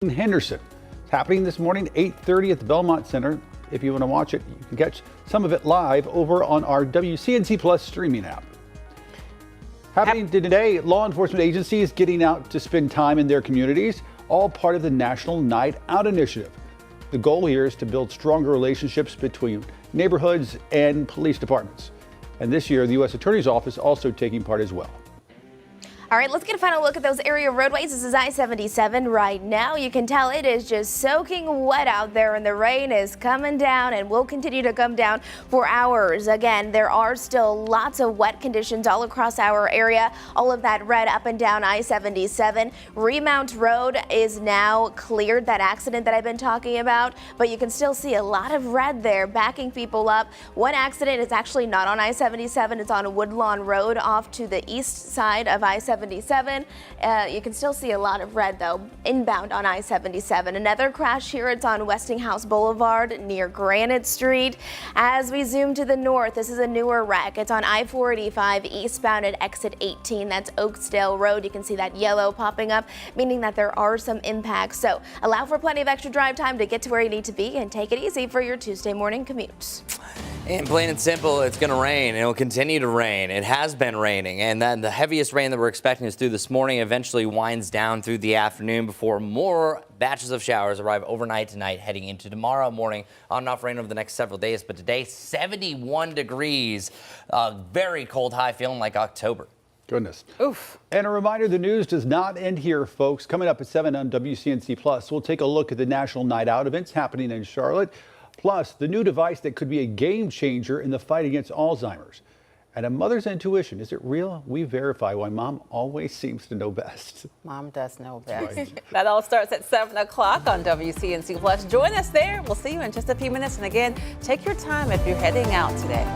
in Henderson. It's happening this morning, 8:30 at the Belmont Center. If you want to watch it, you can catch some of it live over on our WCNC Plus streaming app. Happening today, law enforcement agencies getting out to spend time in their communities, all part of the National Night Out initiative. The goal here is to build stronger relationships between neighborhoods and police departments. And this year, the U.S. Attorney's Office also taking part as well. All right, let's get a final look at those area roadways. This is I-77 right now. You can tell it is just soaking wet out there, and the rain is coming down and will continue to come down for hours. Again, there are still lots of wet conditions all across our area. All of that red up and down I-77. Remount Road is now cleared, that accident that I've been talking about, but you can still see a lot of red there backing people up. One accident is actually not on I-77. It's on Woodlawn Road off to the east side of I-77. You can still see a lot of red though inbound on I-77. Another crash here, it's on Westinghouse Boulevard near Granite Street. As we zoom to the north, this is a newer wreck. It's on I-485 eastbound at exit 18. That's Oaksdale Road. You can see that yellow popping up, meaning that there are some impacts. So allow for plenty of extra drive time to get to where you need to be, and take it easy for your Tuesday morning commute. And plain and simple, it's going to rain. It will continue to rain. It has been raining, and then the heaviest rain that we're expecting is through this morning, eventually winds down through the afternoon before more batches of showers arrive overnight tonight, heading into tomorrow morning. On and off rain over the next several days, but today 71 degrees, very cold high, feeling like October. Goodness. Oof. And a reminder, the news does not end here, folks. Coming up at 7 on WCNC Plus, we'll take a look at the National Night Out events happening in Charlotte. Plus, the new device that could be a game changer in the fight against Alzheimer's. And a mother's intuition, is it real? We verify why mom always seems to know best. Mom does know best. Right. That all starts at 7 o'clock on WCNC Plus. Join us there. We'll see you in just a few minutes. And again, take your time if you're heading out today.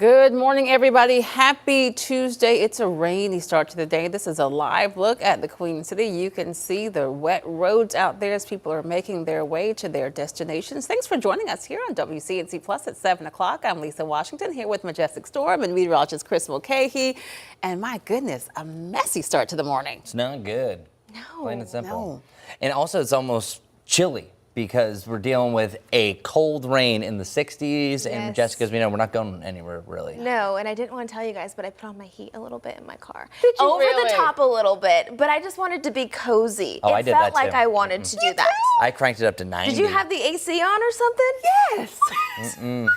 Good morning, everybody. Happy Tuesday. It's a rainy start to the day. This is a live look at the Queen City. You can see the wet roads out there as people are making their way to their destinations. Thanks for joining us here on WCNC Plus at 7 o'clock. I'm Lisa Washington here with Majestic Storm and meteorologist Chris Mulcahy. And my goodness, a messy start to the morning. It's not good. No, Plain and simple. no. And also, it's almost chilly because we're dealing with a cold rain in the 60s. And Yes. Jessica, as we know, we're not going anywhere really. No, and I didn't want to tell you guys, but I put on my heat a little bit in my car. Did you Over really? the top a little bit, but I just wanted to be cozy. Oh, it I did felt that like too. I wanted to do that. I cranked it up to 90. Did you have the AC on or something? Yes.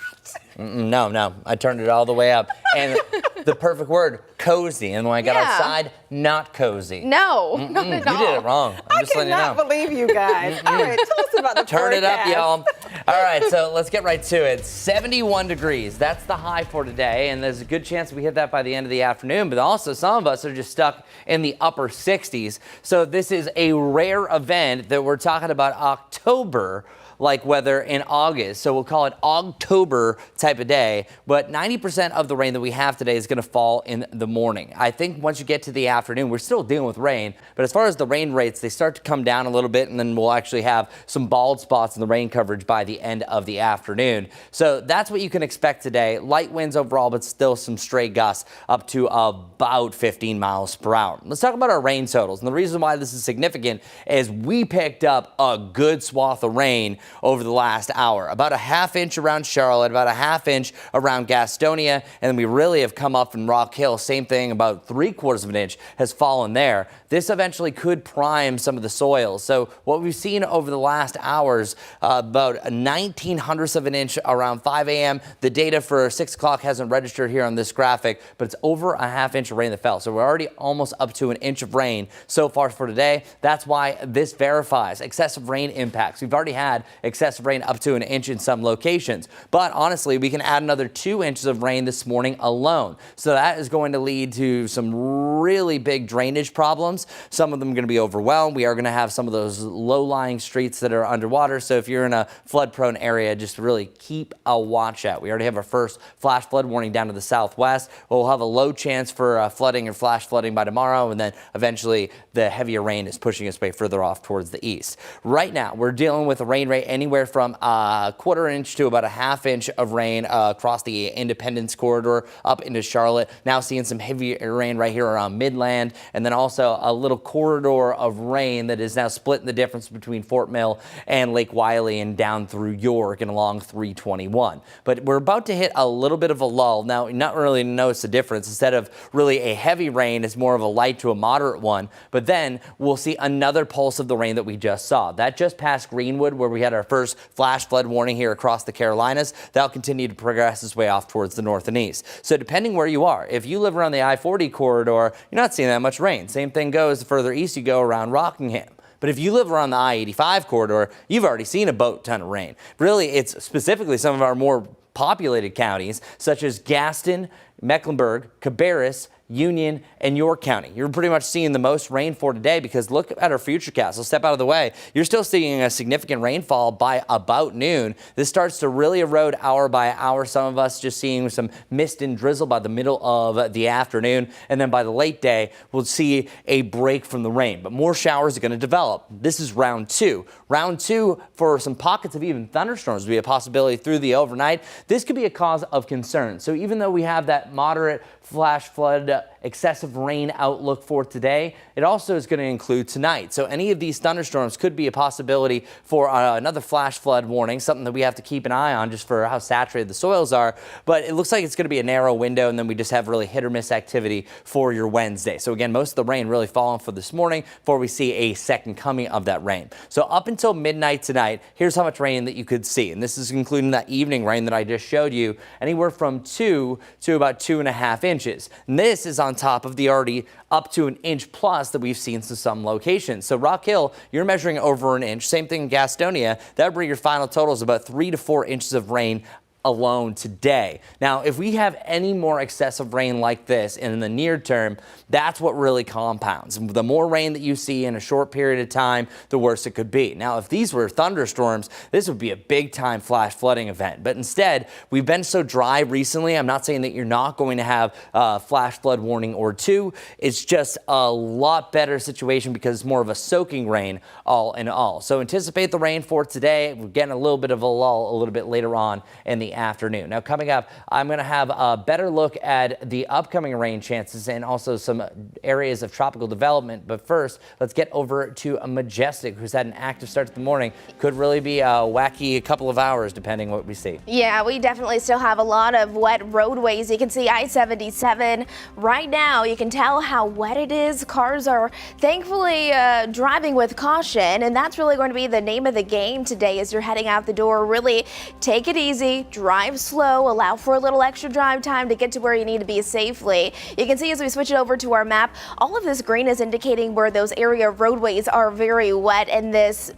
No. I turned it all the way up. And the perfect word, cozy. And when I got Yeah. outside, not cozy. No, not at all. You did it wrong. I'm I just letting you know. cannot believe you guys. All right, tell us about the Turn it up, forecast. y'all. All right, so let's get right to it. 71 degrees. That's the high for today, and there's a good chance we hit that by the end of the afternoon, but also some of us are just stuck in the upper 60s. So this is a rare event that we're talking about October like weather in August. So we'll call it October type of day, but 90% of the rain that we have today is going to fall in the morning. I think once you get to the afternoon, we're still dealing with rain, but as far as the rain rates, they start to come down a little bit, and then we'll actually have some bald spots in the rain coverage by the end of the afternoon. So that's what you can expect today. Light winds overall, but still some stray gusts up to about 15 miles per hour. Let's talk about our rain totals. And the reason why this is significant is we picked up a good swath of rain over the last hour. About a half inch around Charlotte, about a half inch around Gastonia, and then we really have come up in Rock Hill. Same thing, about 3/4 of an inch has fallen there. This eventually could prime some of the soils. So what we've seen over the last hours, about a 19/100 of an inch around 5 a.m. The data for 6 o'clock hasn't registered here on this graphic, but it's over a half inch of rain that fell. So we're already almost up to an inch of rain so far for today. That's why this verifies excessive rain impacts. We've already had excessive rain up to an inch in some locations, but honestly, we can add another 2 inches of rain this morning alone. So that is going to lead to some really big drainage problems. Some of them are going to be overwhelmed. We are going to have some of those low-lying streets that are underwater. So if you're in a flood-prone area, just really keep a watch out. We already have our first flash flood warning down to the southwest. We'll have a low chance for flooding or flash flooding by tomorrow, and then eventually the heavier rain is pushing its way further off towards the east. Right now, we're dealing with a rain rate anywhere from a 1/4 inch to about a half inch of rain across the Independence corridor up into Charlotte. Now seeing some heavy rain right here around Midland, and then also a little corridor of rain that is now splitting the difference between Fort Mill and Lake Wylie and down through York and along 321. But we're about to hit a little bit of a lull. Now, not really notice the difference. Instead of really a heavy rain, it's more of a light to a moderate one. But then we'll see another pulse of the rain that we just saw. That just passed Greenwood, where we had our first flash flood warning here across the Carolinas. That'll continue to progress its way off towards the north and east. So depending where you are, if you live around the I-40 corridor, you're not seeing that much rain. Same thing goes the further east you go around Rockingham. But if you live around the I-85 corridor, you've already seen a boat ton of rain. Really, it's specifically some of our more populated counties, such as Gaston, Mecklenburg, Cabarrus, Union, and York County. You're pretty much seeing the most rain for today, because look at our futurecast. I'll step out of the way. You're still seeing a significant rainfall by about noon. This starts to really erode hour by hour. Some of us just seeing some mist and drizzle by the middle of the afternoon, and then by the late day, we'll see a break from the rain. But more showers are going to develop. This is round two. Round two, for some pockets of even thunderstorms, will be a possibility through the overnight. This could be a cause of concern. So even though we have that moderate flash flood, excessive rain outlook for today, it also is going to include tonight. So any of these thunderstorms could be a possibility for another flash flood warning, something that we have to keep an eye on just for how saturated the soils are. But it looks like it's going to be a narrow window, and then we just have really hit or miss activity for your Wednesday. So again, most of the rain really falling for this morning before we see a second coming of that rain. So up until midnight tonight, here's how much rain that you could see. And this is including that evening rain that I just showed you, anywhere from 2 to about 2.5 inches. And this is on top of the already up to an inch plus that we've seen in some locations. So Rock Hill, you're measuring over an inch. Same thing in Gastonia. That would bring your final totals about 3 to 4 inches of rain alone today. Now, if we have any more excessive rain like this in the near term, that's what really compounds. The more rain that you see in a short period of time, the worse it could be. Now, if these were thunderstorms, this would be a big time flash flooding event. But instead, we've been so dry recently. I'm not saying that you're not going to have a flash flood warning or two. It's just a lot better situation because it's more of a soaking rain all in all. So anticipate the rain for today. We're getting a little bit of a lull a little bit later on in the afternoon. Now, coming up, I'm going to have a better look at the upcoming rain chances and also some areas of tropical development. But first, let's get over to Majestic, who's had an active start to the morning. Could really be a wacky couple of hours, depending what we see. Yeah, we definitely still have a lot of wet roadways. You can see I-77 right now. You can tell how wet it is. Cars are thankfully driving with caution, and that's really going to be the name of the game today as you're heading out the door. Really take it easy, drive slow, allow for a little extra drive time to get to where you need to be safely. You can see as we switch it over to our map, all of this green is indicating where those area roadways are very wet, and this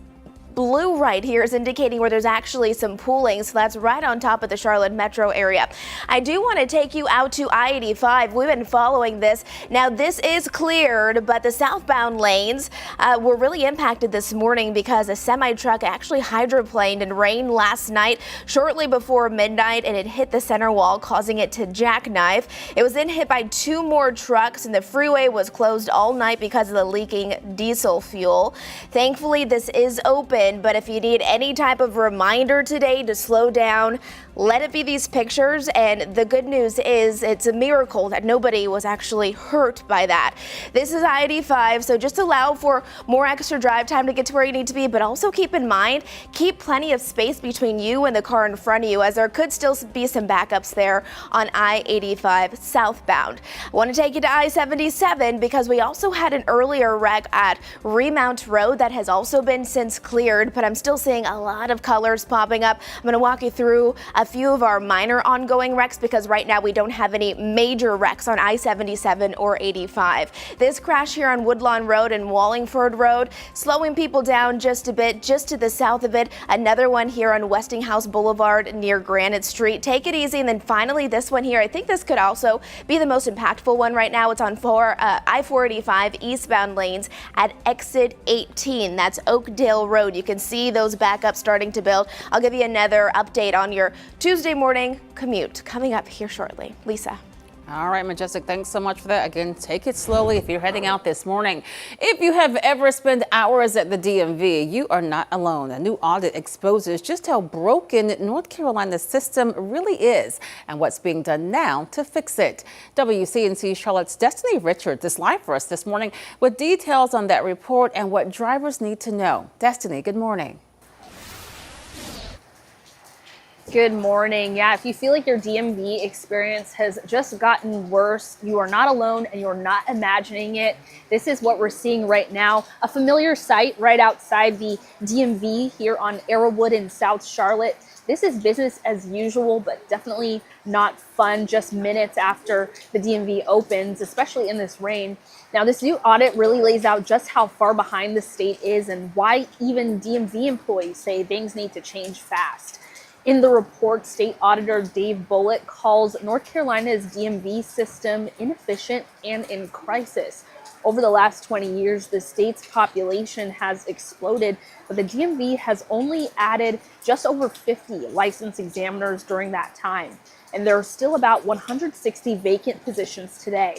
blue right here is indicating where there's actually some pooling, so that's right on top of the Charlotte metro area. I do want to take you out to I-85. We've been following this. Now this is cleared, but the southbound lanes were really impacted this morning because a semi-truck actually hydroplaned in rain last night shortly before midnight, and it hit the center wall, causing it to jackknife. It was then hit by two more trucks, and the freeway was closed all night because of the leaking diesel fuel. Thankfully, this is open, but if you need any type of reminder today to slow down, let it be these pictures. And the good news is it's a miracle that nobody was actually hurt by that. This is I-85, so just allow for more extra drive time to get to where you need to be, but also keep in mind, keep plenty of space between you and the car in front of you, as there could still be some backups there on I-85 southbound. I want to take you to I-77 because we also had an earlier wreck at Remount Road that has also been since cleared, but I'm still seeing a lot of colors popping up. I'm going to walk you through a few of our minor ongoing wrecks because right now we don't have any major wrecks on I-77 or 85. This crash here on Woodlawn Road and Wallingford Road, slowing people down just a bit, just to the south of it. Another one here on Westinghouse Boulevard near Granite Street. Take it easy. And then finally this one here, I think this could also be the most impactful one right now. It's on I-485 eastbound lanes at exit 18. That's Oakdale Road. You can see those backups starting to build. I'll give you another update on your Tuesday morning commute coming up here shortly. Lisa. All right, Majestic, thanks so much for that. Again, take it slowly if you're heading out this morning. If you have ever spent hours at the DMV, you are not alone. A new audit exposes just how broken North Carolina's system really is and what's being done now to fix it. WCNC Charlotte's Destiny Richards is live for us this morning with details on that report and what drivers need to know. Destiny, good morning. Good morning. Yeah, if you feel like your DMV experience has just gotten worse, you are not alone and you're not imagining it. This is what we're seeing right now. A familiar sight right outside the DMV here on Arrowwood in South Charlotte. This is business as usual, but definitely not fun just minutes after the DMV opens, especially in this rain. Now, this new audit really lays out just how far behind the state is and why even DMV employees say things need to change fast. In the report, State Auditor Dave Bullitt calls North Carolina's DMV system inefficient and in crisis. Over the last 20 years, the state's population has exploded, but the DMV has only added just over 50 licensed examiners during that time. And there are still about 160 vacant positions today.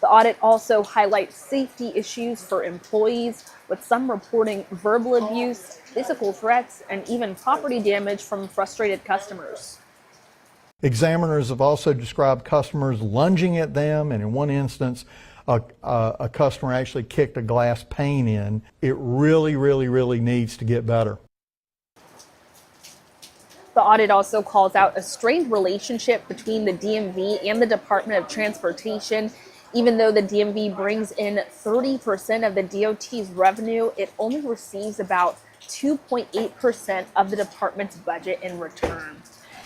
The audit also highlights safety issues for employees, with some reporting verbal abuse, physical threats, and even property damage from frustrated customers. Examiners have also described customers lunging at them, and in one instance, a customer actually kicked a glass pane in. It really needs to get better. The audit also calls out a strained relationship between the DMV and the Department of Transportation. Even though the DMV brings in 30% of the DOT's revenue, it only receives about 2.8% of the department's budget in return.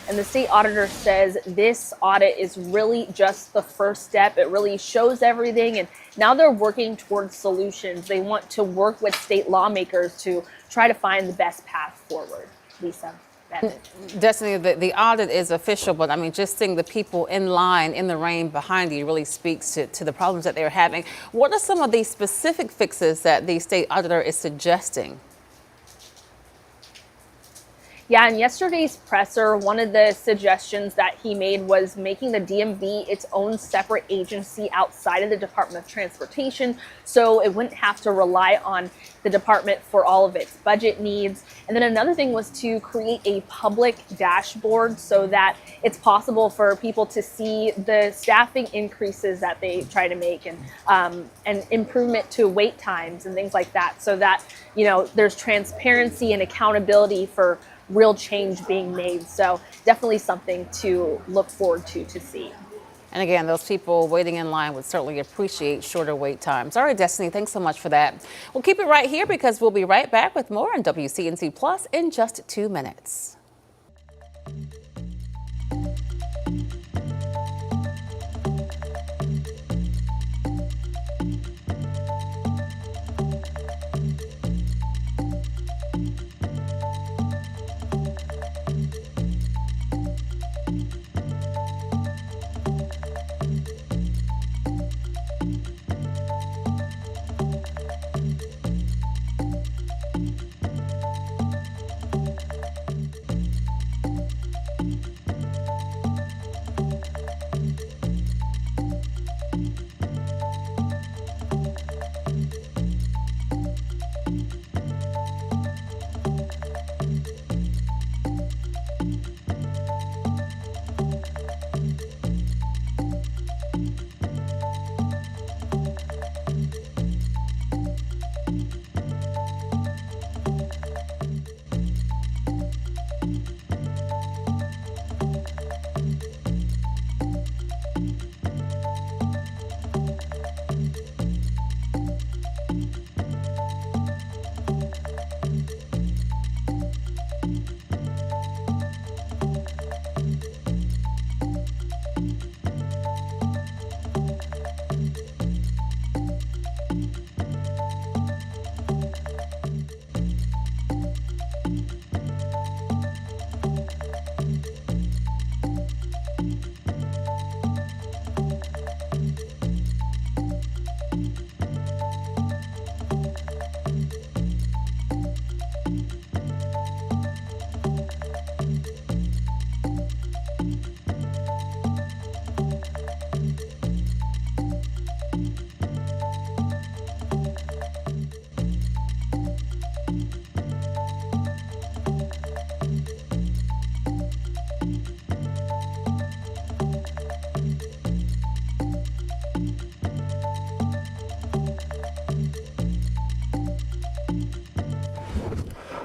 And the state auditor says this audit is really just the first step. It really shows everything, and now they're working towards solutions. They want to work with state lawmakers to try to find the best path forward. Lisa. suspended. Destiny, the audit is official, but I mean, just seeing the people in line in the rain behind you really speaks to the problems that they're having. What are some of the specific fixes that the state auditor is suggesting? Yeah, in yesterday's presser, one of the suggestions that he made was making the DMV its own separate agency outside of the Department of Transportation, so it wouldn't have to rely on the department for all of its budget needs. And then another thing was to create a public dashboard so that it's possible for people to see the staffing increases that they try to make, and improvement to wait times and things like that, so that, you know, there's transparency and accountability for real change being made. So definitely something to look forward to see. And again, those people waiting in line would certainly appreciate shorter wait times. All right, Destiny, thanks so much for that. We'll keep it right here because we'll be right back with more on WCNC Plus in just 2 minutes.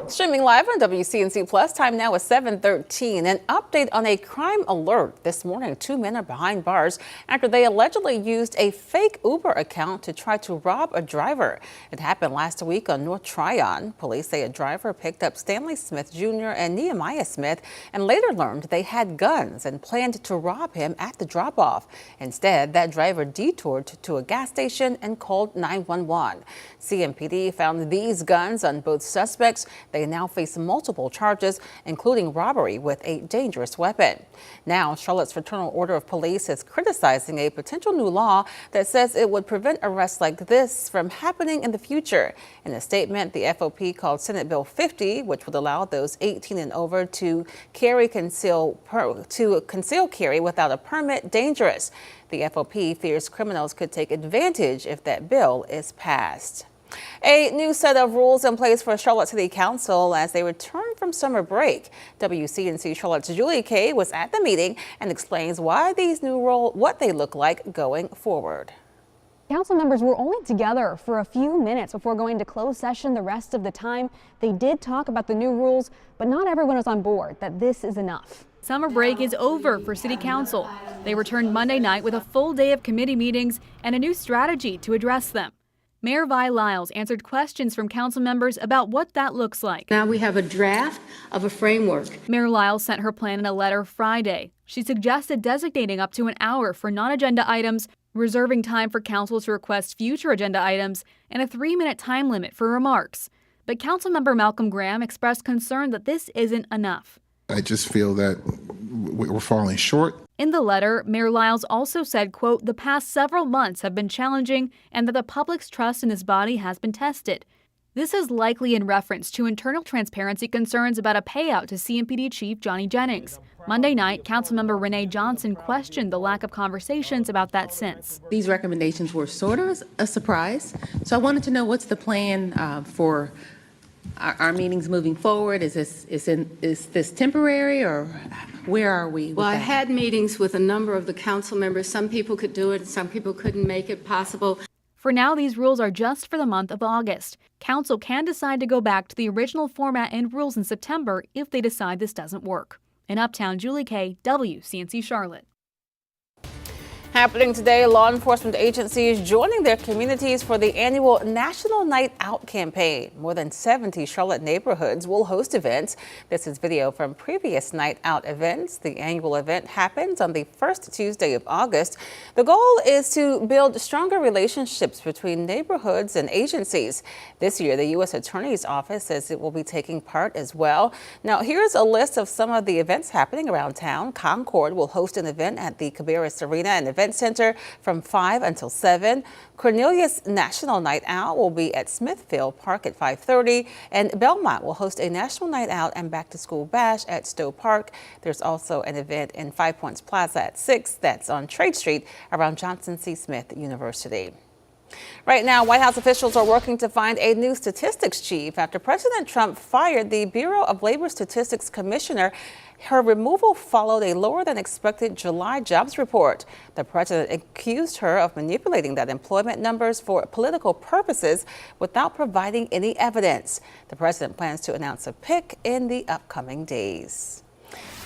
Streaming live on WCNC Plus, time now is 7:13. An update on a crime alert this morning. 2 men are behind bars after they allegedly used a fake Uber account to try to rob a driver. It happened last week on North Tryon. Police say a driver picked up Stanley Smith Jr. and Nehemiah Smith and later learned they had guns and planned to rob him at the drop-off. Instead, that driver detoured to a gas station and called 911. CMPD found these guns on both suspects. They now face multiple charges, including robbery with a dangerous weapon. Now, Charlotte's Fraternal Order of Police is criticizing a potential new law that says it would prevent arrests like this from happening in the future. In a statement, the FOP called Senate Bill 50, which would allow those 18 and over to conceal carry without a permit, dangerous. The FOP fears criminals could take advantage if that bill is passed. A new set of rules in place for Charlotte City Council as they return from summer break. WCNC Charlotte's Julie Kay was at the meeting and explains why these new rules, what they look like going forward. Council members were only together for a few minutes before going to closed session the rest of the time. They did talk about the new rules, but not everyone was on board that this is enough. Summer break is over for City Council. They returned Monday night with a full day of committee meetings and a new strategy to address them. Mayor Vi Lyles answered questions from council members about what that looks like. Now we have a draft of a framework. Mayor Lyles sent her plan in a letter Friday. She suggested designating up to an hour for non-agenda items, reserving time for council to request future agenda items, and a 3-minute time limit for remarks. But Councilmember Malcolm Graham expressed concern that this isn't enough. I just feel that we're falling short. In the letter, Mayor Lyles also said, quote, the past several months have been challenging and that the public's trust in this body has been tested. This is likely in reference to internal transparency concerns about a payout to CMPD Chief Johnny Jennings. Monday night, Councilmember Renee Johnson questioned the lack of conversations about that since. These recommendations were sort of a surprise, so I wanted to know what's the plan for our meetings moving forward. Is this temporary, or where are we? Well, I had meetings with a number of the council members. Some people could do it, some people couldn't make it possible. For now, these rules are just for the month of August. Council can decide to go back to the original format and rules in September if they decide this doesn't work. In Uptown, Julie Kay, WCNC Charlotte. Happening today, law enforcement agencies joining their communities for the annual National Night Out campaign. More than 70 Charlotte neighborhoods will host events. This is video from previous Night Out events. The annual event happens on the first Tuesday of August. The goal is to build stronger relationships between neighborhoods and agencies. This year, the U.S. Attorney's Office says it will be taking part as well. Now, here's a list of some of the events happening around town. Concord will host an event at the Cabarrus Arena and Event Center from 5 until 7. Cornelius National Night Out will be at Smithfield Park at 5:30, and Belmont will host a National Night Out and Back to School Bash at Stowe Park. There's also an event in Five Points Plaza at 6. That's on Trade Street around Johnson C. Smith University. Right now, White House officials are working to find a new statistics chief after President Trump fired the Bureau of Labor Statistics Commissioner. Her removal followed a lower than expected July jobs report. The president accused her of manipulating that employment numbers for political purposes without providing any evidence. The president plans to announce a pick in the upcoming days.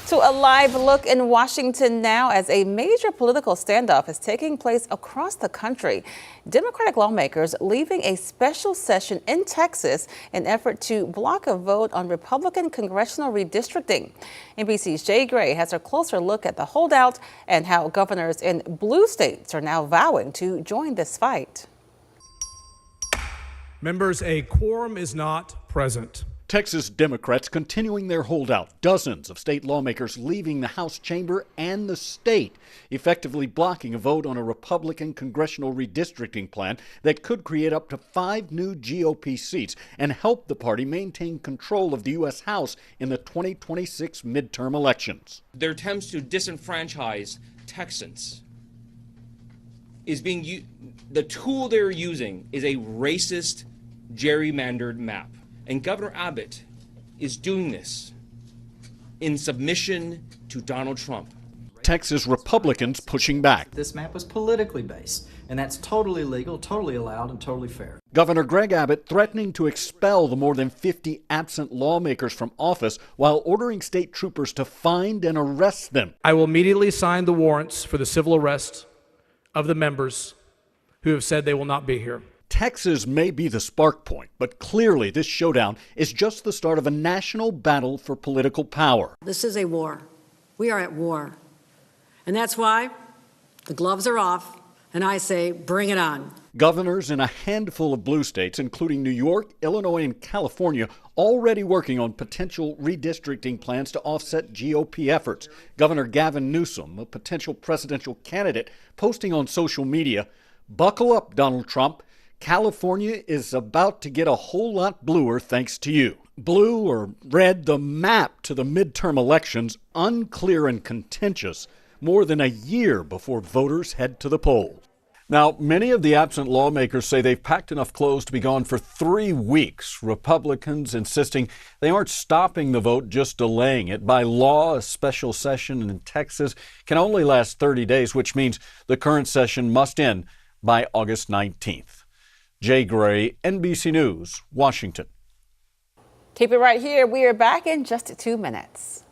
To a live look in Washington now as a major political standoff is taking place across the country. Democratic lawmakers leaving a special session in Texas in effort to block a vote on Republican congressional redistricting. NBC's Jay Gray has a closer look at the holdout and how governors in blue states are now vowing to join this fight. Members, a quorum is not present. Texas Democrats continuing their holdout. Dozens of state lawmakers leaving the House chamber and the state, effectively blocking a vote on a Republican congressional redistricting plan that could create up to 5 new GOP seats and help the party maintain control of the U.S. House in the 2026 midterm elections. Their attempts to disenfranchise Texans the tool they're using is a racist, gerrymandered map. And Governor Abbott is doing this in submission to Donald Trump. Texas Republicans pushing back. This map was politically based, and that's totally legal, totally allowed, and totally fair. Governor Greg Abbott threatening to expel the more than 50 absent lawmakers from office while ordering state troopers to find and arrest them. I will immediately sign the warrants for the civil arrest of the members who have said they will not be here. Texas may be the spark point, but clearly this showdown is just the start of a national battle for political power. This is a war. We are at war. And that's why the gloves are off, and I say, bring it on. Governors in a handful of blue states, including New York, Illinois, and California, already working on potential redistricting plans to offset GOP efforts. Governor Gavin Newsom, a potential presidential candidate, posting on social media, "Buckle up, Donald Trump. California is about to get a whole lot bluer thanks to you." Blue or red, the map to the midterm elections, unclear and contentious, more than a year before voters head to the polls. Now, many of the absent lawmakers say they've packed enough clothes to be gone for 3 weeks. Republicans insisting they aren't stopping the vote, just delaying it. By law, a special session in Texas can only last 30 days, which means the current session must end by August 19th. Jay Gray, NBC News, Washington. Keep it right here. We are back in just 2 minutes.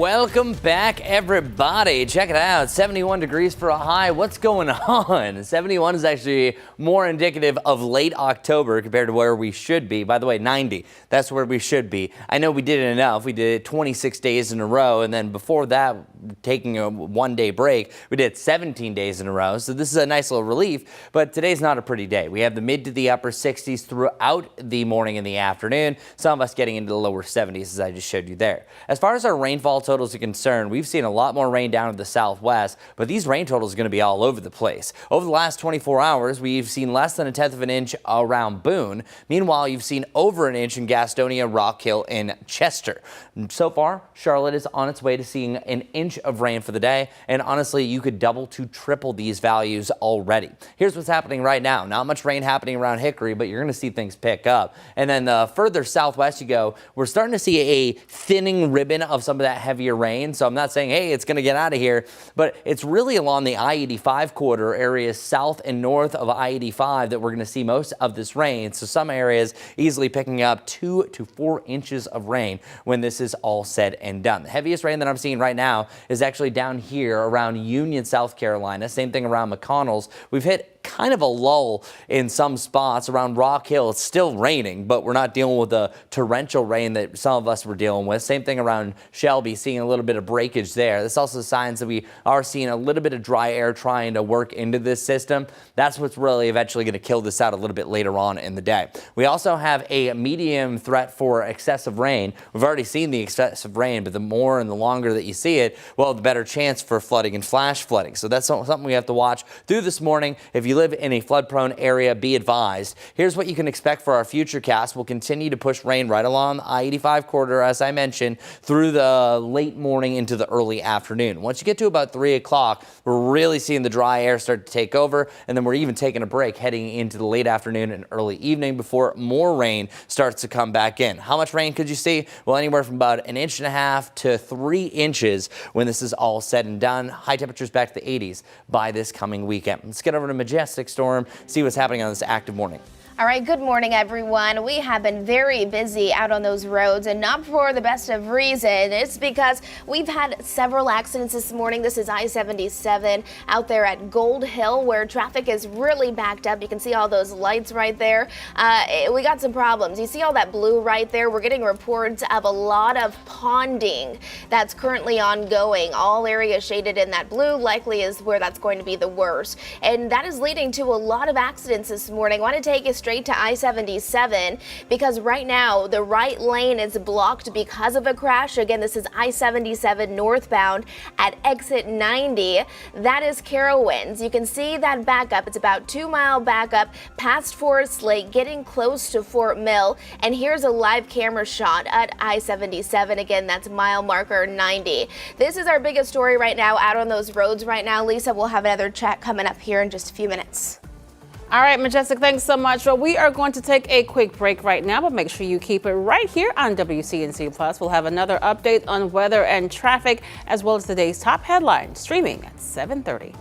Welcome back, everybody. Check it out. 71 degrees for a high. What's going on? 71 is actually more indicative of late October compared to where we should be. By the way, 90, that's where we should be. I know we did it enough. We did it 26 days in a row, and then before that, taking a one-day break, we did 17 days in a row. So this is a nice little relief, but today's not a pretty day. We have the mid to the upper 60s throughout the morning and the afternoon. Some of us getting into the lower 70s, as I just showed you there. As far as our rainfall totals are concerned, we've seen a lot more rain down in the southwest, but these rain totals are going to be all over the place. Over the last 24 hours, we've seen less than 1/10 of an inch around Boone. Meanwhile, you've seen over an inch in Gastonia, Rock Hill, and Chester. So far, Charlotte is on its way to seeing an inch of rain for the day, and honestly, you could double to triple these values already. Here's what's happening right now. Not much rain happening around Hickory, but you're going to see things pick up. And then further southwest you go, we're starting to see a thinning ribbon of some of that heavier rain. So I'm not saying, hey, it's going to get out of here, but it's really along the I-85 corridor areas south and north of I-85 that we're going to see most of this rain. So some areas easily picking up 2 to 4 inches of rain when this is all said and done. The heaviest rain that I'm seeing right now is actually down here around Union, South Carolina. Same thing around McConnell's. We've hit kind of a lull in some spots around Rock Hill. It's still raining, but we're not dealing with the torrential rain that some of us were dealing with. Same thing around Shelby, seeing a little bit of breakage there. That's also signs that we are seeing a little bit of dry air trying to work into this system. That's what's really eventually going to kill this out a little bit later on in the day. We also have a medium threat for excessive rain. We've already seen the excessive rain, but the more and the longer that you see it, well, the better chance for flooding and flash flooding. So that's something we have to watch through this morning. If you live in a flood-prone area, be advised. Here's what you can expect for our future cast. We'll continue to push rain right along the I-85 corridor, as I mentioned, through the late morning into the early afternoon. Once you get to about 3 o'clock, we're really seeing the dry air start to take over, and then we're even taking a break heading into the late afternoon and early evening before more rain starts to come back in. How much rain could you see? Well, anywhere from about 1.5 inches to 3 inches when this is all said and done. High temperatures back to the 80s by this coming weekend. Let's get over to Majestic Storm, see what's happening on this active morning. All right, good morning, everyone. We have been very busy out on those roads, and not for the best of reason. It's because we've had several accidents this morning. This is I-77 out there at Gold Hill, where traffic is really backed up. You can see all those lights right there. We got some problems. You see all that blue right there? We're getting reports of a lot of ponding that's currently ongoing. All areas shaded in that blue likely is where that's going to be the worst. And that is leading to a lot of accidents this morning. I want to take you straight to I-77 because right now the right lane is blocked because of a crash. Again, this is I-77 northbound at exit 90. That is Carowinds. You can see that backup. It's about 2-mile backup past Forest Lake, getting close to Fort Mill. And here's a live camera shot at I-77. Again, that's mile marker 90. This is our biggest story right now out on those roads right now. Lisa, we'll have another chat coming up here in just a few minutes. All right, Majestic, thanks so much. Well, we are going to take a quick break right now, but make sure you keep it right here on WCNC Plus. We'll have another update on weather and traffic, as well as today's top headlines, streaming at 7:30.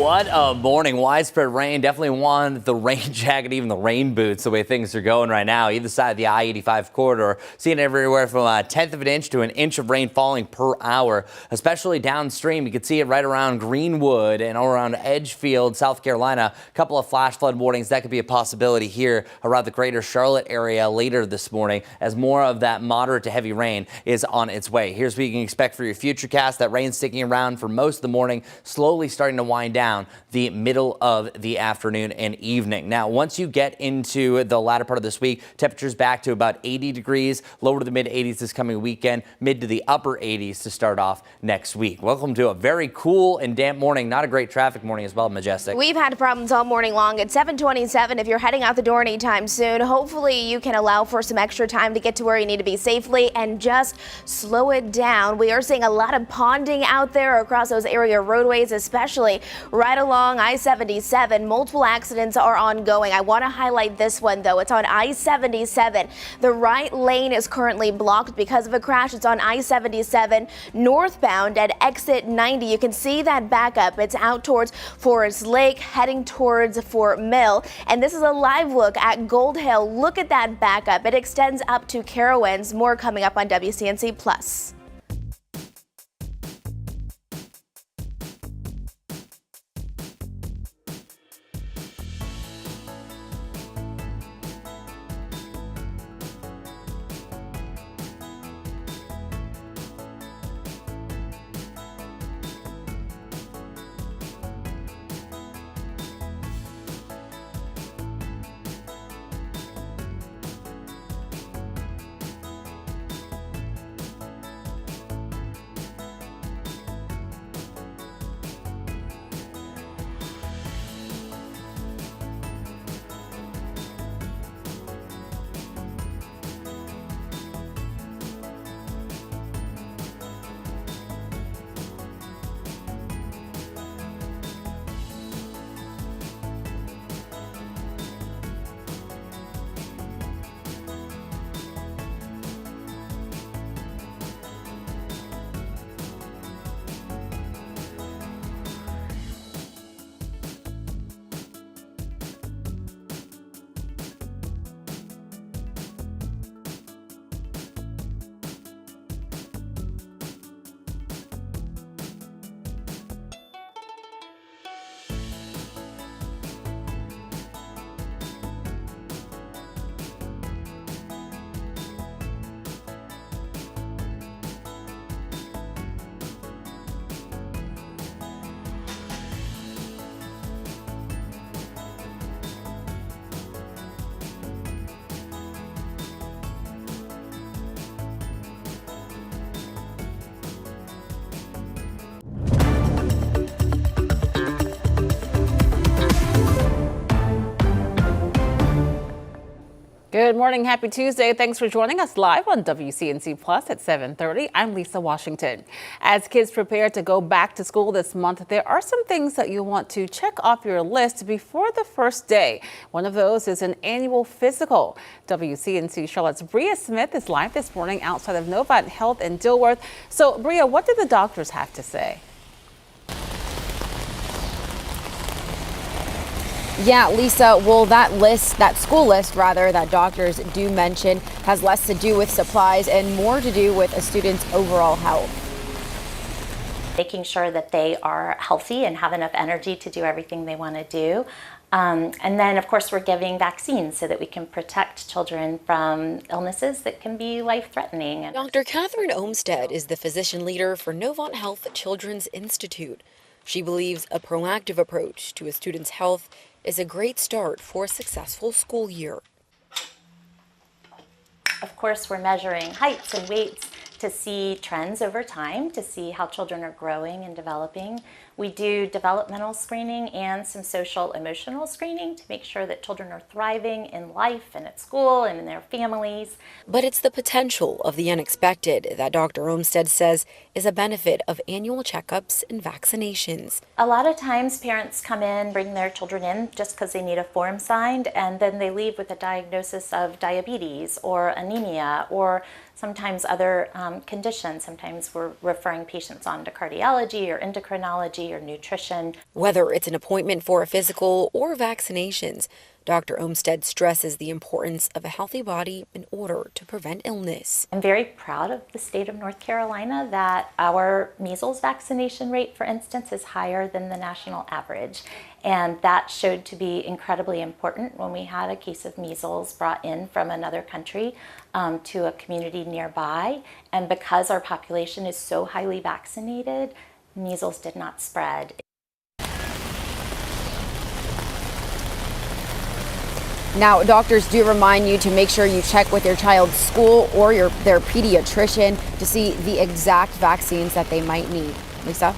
What a morning. Widespread rain. Definitely want the rain jacket, even the rain boots, the way things are going right now. Either side of the I-85 corridor, seeing everywhere from a tenth of an inch to an inch of rain falling per hour, especially downstream. You can see it right around Greenwood and around Edgefield, South Carolina. A couple of flash flood warnings. That could be a possibility here around the greater Charlotte area later this morning as more of that moderate to heavy rain is on its way. Here's what you can expect for your futurecast. That rain sticking around for most of the morning, slowly starting to wind down the middle of the afternoon and evening. Now, once you get into the latter part of this week, temperatures back to about 80 degrees, lower to the mid 80s this coming weekend, mid to the upper 80s to start off next week. Welcome to a very cool and damp morning. Not a great traffic morning as well, Majestic. We've had problems all morning long at 7:27. If you're heading out the door anytime soon, hopefully you can allow for some extra time to get to where you need to be safely and just slow it down. We are seeing a lot of ponding out there across those area roadways, especially right along I-77. Multiple accidents are ongoing. I want to highlight this one, though. It's on I-77. The right lane is currently blocked because of a crash. It's on I-77 northbound at exit 90. You can see that backup. It's out towards Forest Lake, heading towards Fort Mill. And this is a live look at Gold Hill. Look at that backup. It extends up to Carowinds. More coming up on WCNC Plus. Good morning. Happy Tuesday. Thanks for joining us live on WCNC Plus at 7:30. I'm Lisa Washington. As kids prepare to go back to school this month, there are some things that you want to check off your list before the first day. One of those is an annual physical. WCNC Charlotte's Bria Smith is live this morning outside of Novant Health in Dilworth. So, Bria, what did the doctors have to say? Yeah, Lisa, well, that school list that doctors do mention has less to do with supplies and more to do with a student's overall health. Making sure that they are healthy and have enough energy to do everything they want to do. And then, of course, we're giving vaccines so that we can protect children from illnesses that can be life-threatening. Dr. Catherine Olmsted is the physician leader for Novant Health Children's Institute. She believes a proactive approach to a student's health is a great start for a successful school year. Of course, we're measuring heights and weights to see trends over time, to see how children are growing and developing. We do developmental screening and some social emotional screening to make sure that children are thriving in life and at school and in their families. But it's the potential of the unexpected that Dr. Olmsted says is a benefit of annual checkups and vaccinations. A lot of times parents come in, bring their children in just because they need a form signed, and then they leave with a diagnosis of diabetes or anemia or sometimes other conditions. Sometimes we're referring patients on to cardiology or endocrinology or nutrition. Whether it's an appointment for a physical or vaccinations, Dr. Olmsted stresses the importance of a healthy body in order to prevent illness. I'm very proud of the state of North Carolina that our measles vaccination rate, for instance, is higher than the national average. And that showed to be incredibly important when we had a case of measles brought in from another country to a community nearby. And because our population is so highly vaccinated, measles did not spread. Now, doctors do remind you to make sure you check with your child's school or their pediatrician to see the exact vaccines that they might need. Lisa?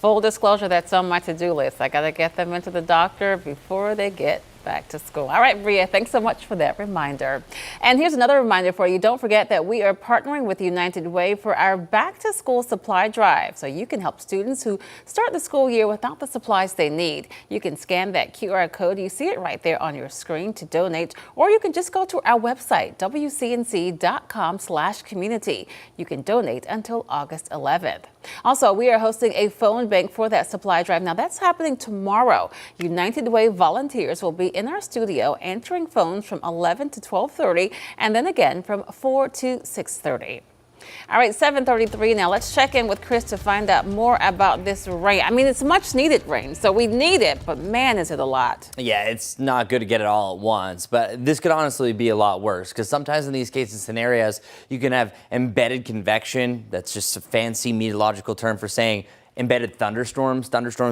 Full disclosure, that's on my to-do list. I got to get them into the doctor before they get back to school. All right, Bria, thanks so much for that reminder. And here's another reminder for you. Don't forget that we are partnering with United Way for our back to school supply drive. So you can help students who start the school year without the supplies they need. You can scan that QR code. You see it right there on your screen to donate, or you can just go to our website, WCNC.com/community. You can donate until August 11th. Also, we are hosting a phone bank for that supply drive. Now that's happening tomorrow. United Way volunteers will be in our studio answering phones from 11 to 12:30 and then again from 4 to 6:30. All right, 7:33 now. Let's check in with Chris to find out more about this rain. I mean, it's much needed rain, so we need it, but man, is it a lot. Yeah, it's not good to get it all at once, but this could honestly be a lot worse because sometimes in these cases scenarios, you can have embedded convection. That's just a fancy meteorological term for saying embedded thunderstorms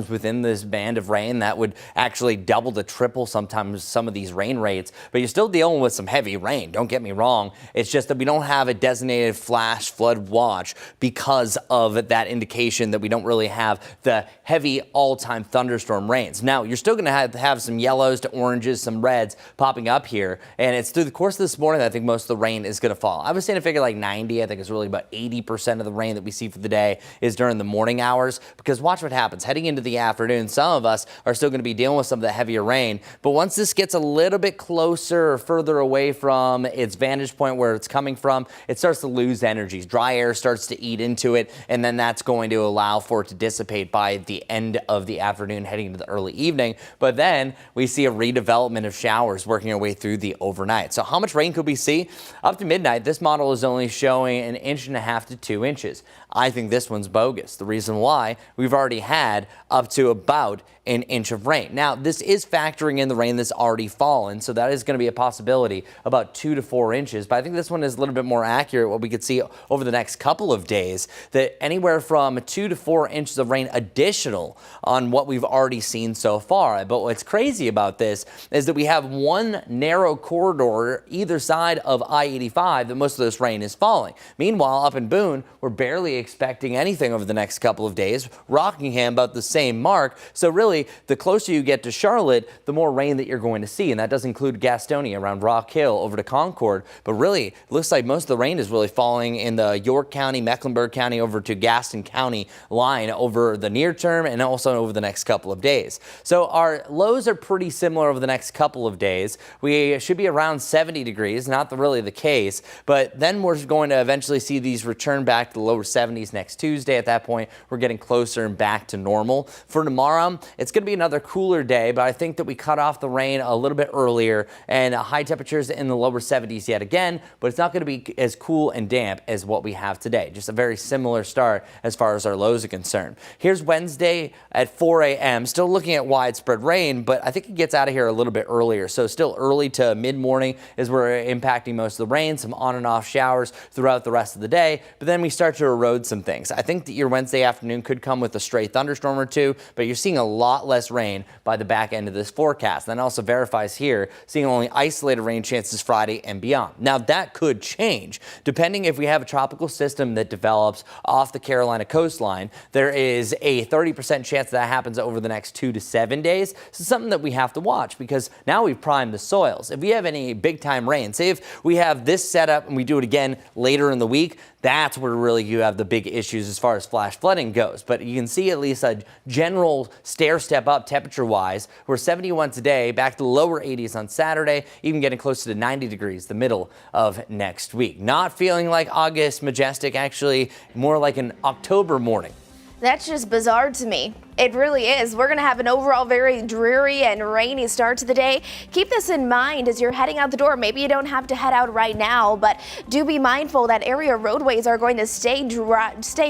within this band of rain that would actually double to triple sometimes some of these rain rates. But you're still dealing with some heavy rain. Don't get me wrong. It's just that we don't have a designated flash flood watch because of that indication that we don't really have the heavy all-time thunderstorm rains. Now, you're still going to have some yellows to oranges, some reds popping up here. And it's through the course of this morning that I think most of the rain is going to fall. I was saying a figure like 90. I think it's really about 80% of the rain that we see for the day is during the morning hours. Because watch what happens. Heading into the afternoon, some of us are still going to be dealing with some of the heavier rain. But once this gets a little bit closer or further away from its vantage point where it's coming from, it starts to lose energy. Dry air starts to eat into it, and then that's going to allow for it to dissipate by the end of the afternoon, heading into the early evening. But then we see a redevelopment of showers working our way through the overnight. So how much rain could we see? Up to midnight, this model is only showing 1.5 to 2 inches. I think this one's bogus. The reason why, we've already had up to about 1 inch of rain. Now, this is factoring in the rain that's already fallen, so that is going to be a possibility, about 2 to 4 inches. But I think this one is a little bit more accurate, what we could see over the next couple of days, that anywhere from 2 to 4 inches of rain additional on what we've already seen so far. But what's crazy about this is that we have one narrow corridor either side of I-85 that most of this rain is falling. Meanwhile, up in Boone, we're barely expecting anything over the next couple of days. Rockingham about the same mark. So really, the closer you get to Charlotte, the more rain that you're going to see. And that does include Gastonia around Rock Hill over to Concord. But really, it looks like most of the rain is really falling in the York County, Mecklenburg County over to Gaston County line over the near term and also over the next couple of days. So our lows are pretty similar over the next couple of days. We should be around 70 degrees, not really the case. But then we're going to eventually see these return back to the lower 70s next Tuesday. At that point, we're getting closer and back to normal. For tomorrow, it's going to be another cooler day, but I think that we cut off the rain a little bit earlier and high temperatures in the lower 70s yet again, but it's not going to be as cool and damp as what we have today. Just a very similar start as far as our lows are concerned. Here's Wednesday at 4 a.m. Still looking at widespread rain, but I think it gets out of here a little bit earlier. So still early to mid-morning is where we're impacting most of the rain, some on and off showers throughout the rest of the day, but then we start to erode some things. I think that your Wednesday afternoon could come with a stray thunderstorm or two, but you're seeing a lot less rain by the back end of this forecast. That also verifies here, seeing only isolated rain chances Friday and beyond. Now, that could change depending if we have a tropical system that develops off the Carolina coastline. There is a 30% chance that happens over the next 2 to 7 days. So something that we have to watch because now we've primed the soils. If we have any big time rain, say if we have this setup and we do it again later in the week, that's where really you have the big issues as far as flash flooding goes. But you can see at least a general stair step up temperature-wise. We're 71 today, back to the lower 80s on Saturday, even getting closer to 90 degrees the middle of next week. Not feeling like August majestic, actually more like an October morning. That's just bizarre to me. It really is. We're going to have an overall very dreary and rainy start to the day. Keep this in mind as you're heading out the door. Maybe you don't have to head out right now, but do be mindful that area roadways are going to stay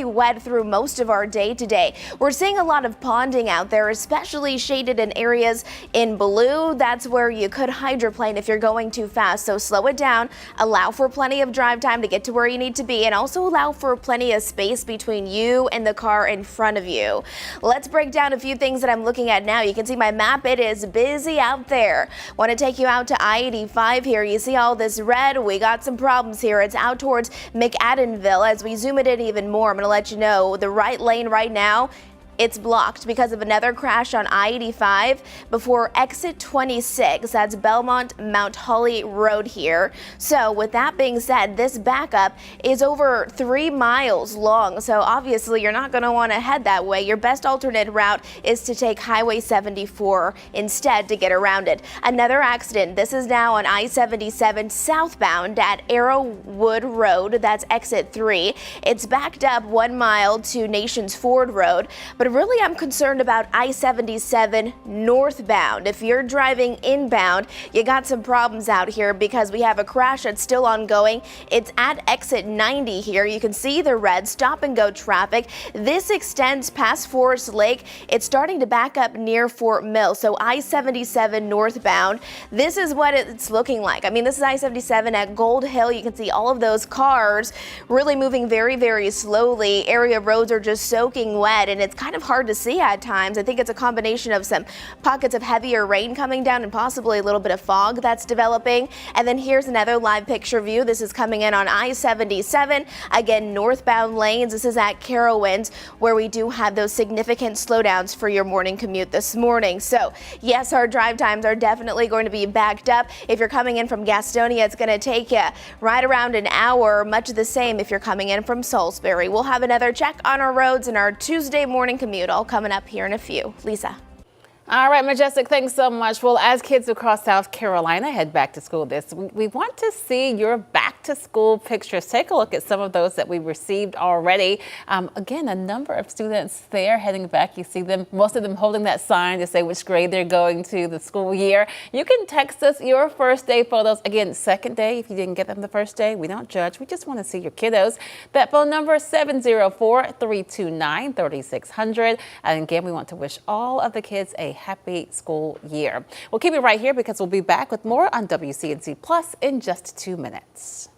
wet through most of our day today. We're seeing a lot of ponding out there, especially shaded in areas in blue. That's where you could hydroplane if you're going too fast. So slow it down, allow for plenty of drive time to get to where you need to be, and also allow for plenty of space between you and the car in front of you. Let's break down a few things that I'm looking at now. You can see my map. It is busy out there. Want to take you out to I-85 here. You see all this red. We got some problems here. It's out towards McAdenville. As we zoom it in even more, I'm going to let you know the right lane right now, it's blocked because of another crash on I-85 before exit 26. That's Belmont Mount Holly Road here. So with that being said, this backup is over 3 miles long. So obviously you're not going to want to head that way. Your best alternate route is to take Highway 74 instead to get around it. Another accident. This is now on I-77 southbound at Arrowwood Road. That's exit 3. It's backed up 1 mile to Nations Ford Road. But really, I'm concerned about I-77 northbound. If you're driving inbound, you got some problems out here because we have a crash that's still ongoing. It's at exit 90 here. You can see the red stop and go traffic. This extends past Forest Lake. It's starting to back up near Fort Mill. So I-77 northbound, this is what it's looking like. I mean, this is I-77 at Gold Hill. You can see all of those cars really moving very, very slowly. Area roads are just soaking wet, and it's kind of hard to see at times. I think it's a combination of some pockets of heavier rain coming down and possibly a little bit of fog that's developing. And then here's another live picture view. This is coming in on I-77. Again, northbound lanes. This is at Carowinds, where we do have those significant slowdowns for your morning commute this morning. So yes, our drive times are definitely going to be backed up. If you're coming in from Gastonia, it's going to take you right around an hour, much the same if you're coming in from Salisbury. We'll have another check on our roads in our Tuesday morning commute, all coming up here in a few. Lisa. All right, Majestic, thanks so much. Well, as kids across South Carolina head back to school this week, we want to see your back to school pictures. Take a look at some of those that we received already. Again, a number of students there heading back. You see them, most of them holding that sign to say which grade they're going to the school year. You can text us your first day photos. Again, second day, if you didn't get them the first day, we don't judge. We just want to see your kiddos. That phone number is 704-329-3600. And again, we want to wish all of the kids a happy school year. We'll keep it right here because we'll be back with more on WCNC Plus in just 2 minutes.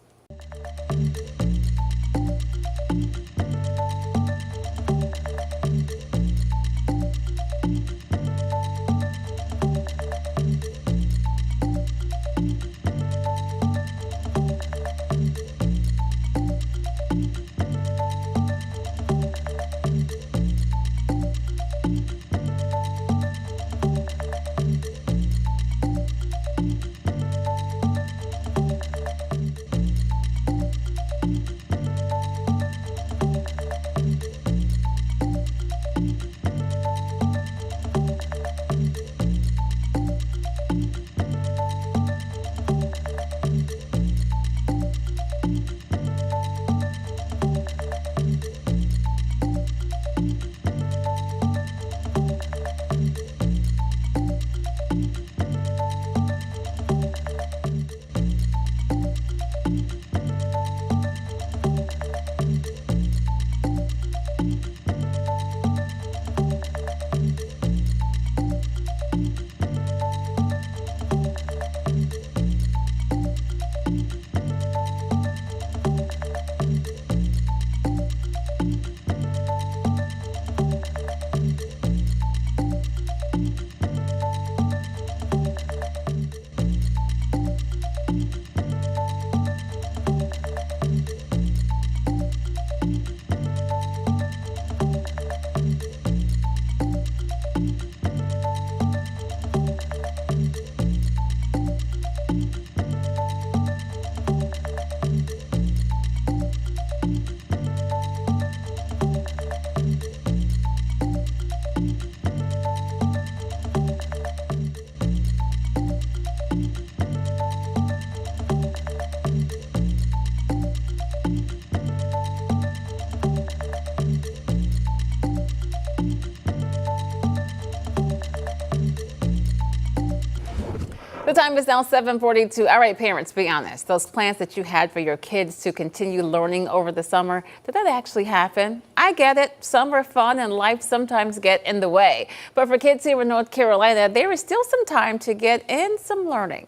The time is now 7:42. All right, parents, be honest. Those plans that you had for your kids to continue learning over the summer, did that actually happen? I get it. Some are fun and life sometimes get in the way. But for kids here in North Carolina, there is still some time to get in some learning.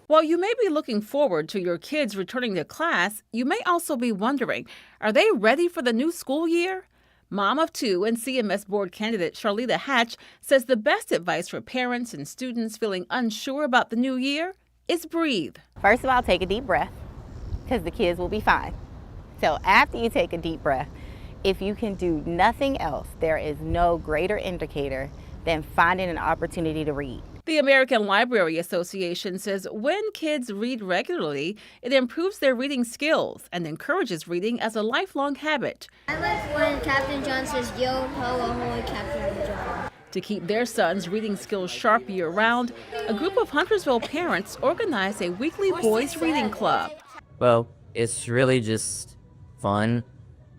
While you may be looking forward to your kids returning to class, you may also be wondering, are they ready for the new school year? Mom of two and CMS board candidate Charlotte Hatch says the best advice for parents and students feeling unsure about the new year is breathe. First of all, take a deep breath because the kids will be fine. So after you take a deep breath, if you can do nothing else, there is no greater indicator than finding an opportunity to read. The American Library Association says when kids read regularly, it improves their reading skills and encourages reading as a lifelong habit. I like when Captain John says, "Yo, ho, ahoy, Captain John." To keep their sons' reading skills sharp year-round, a group of Huntersville parents organized a weekly boys' reading club. Well, it's really just fun,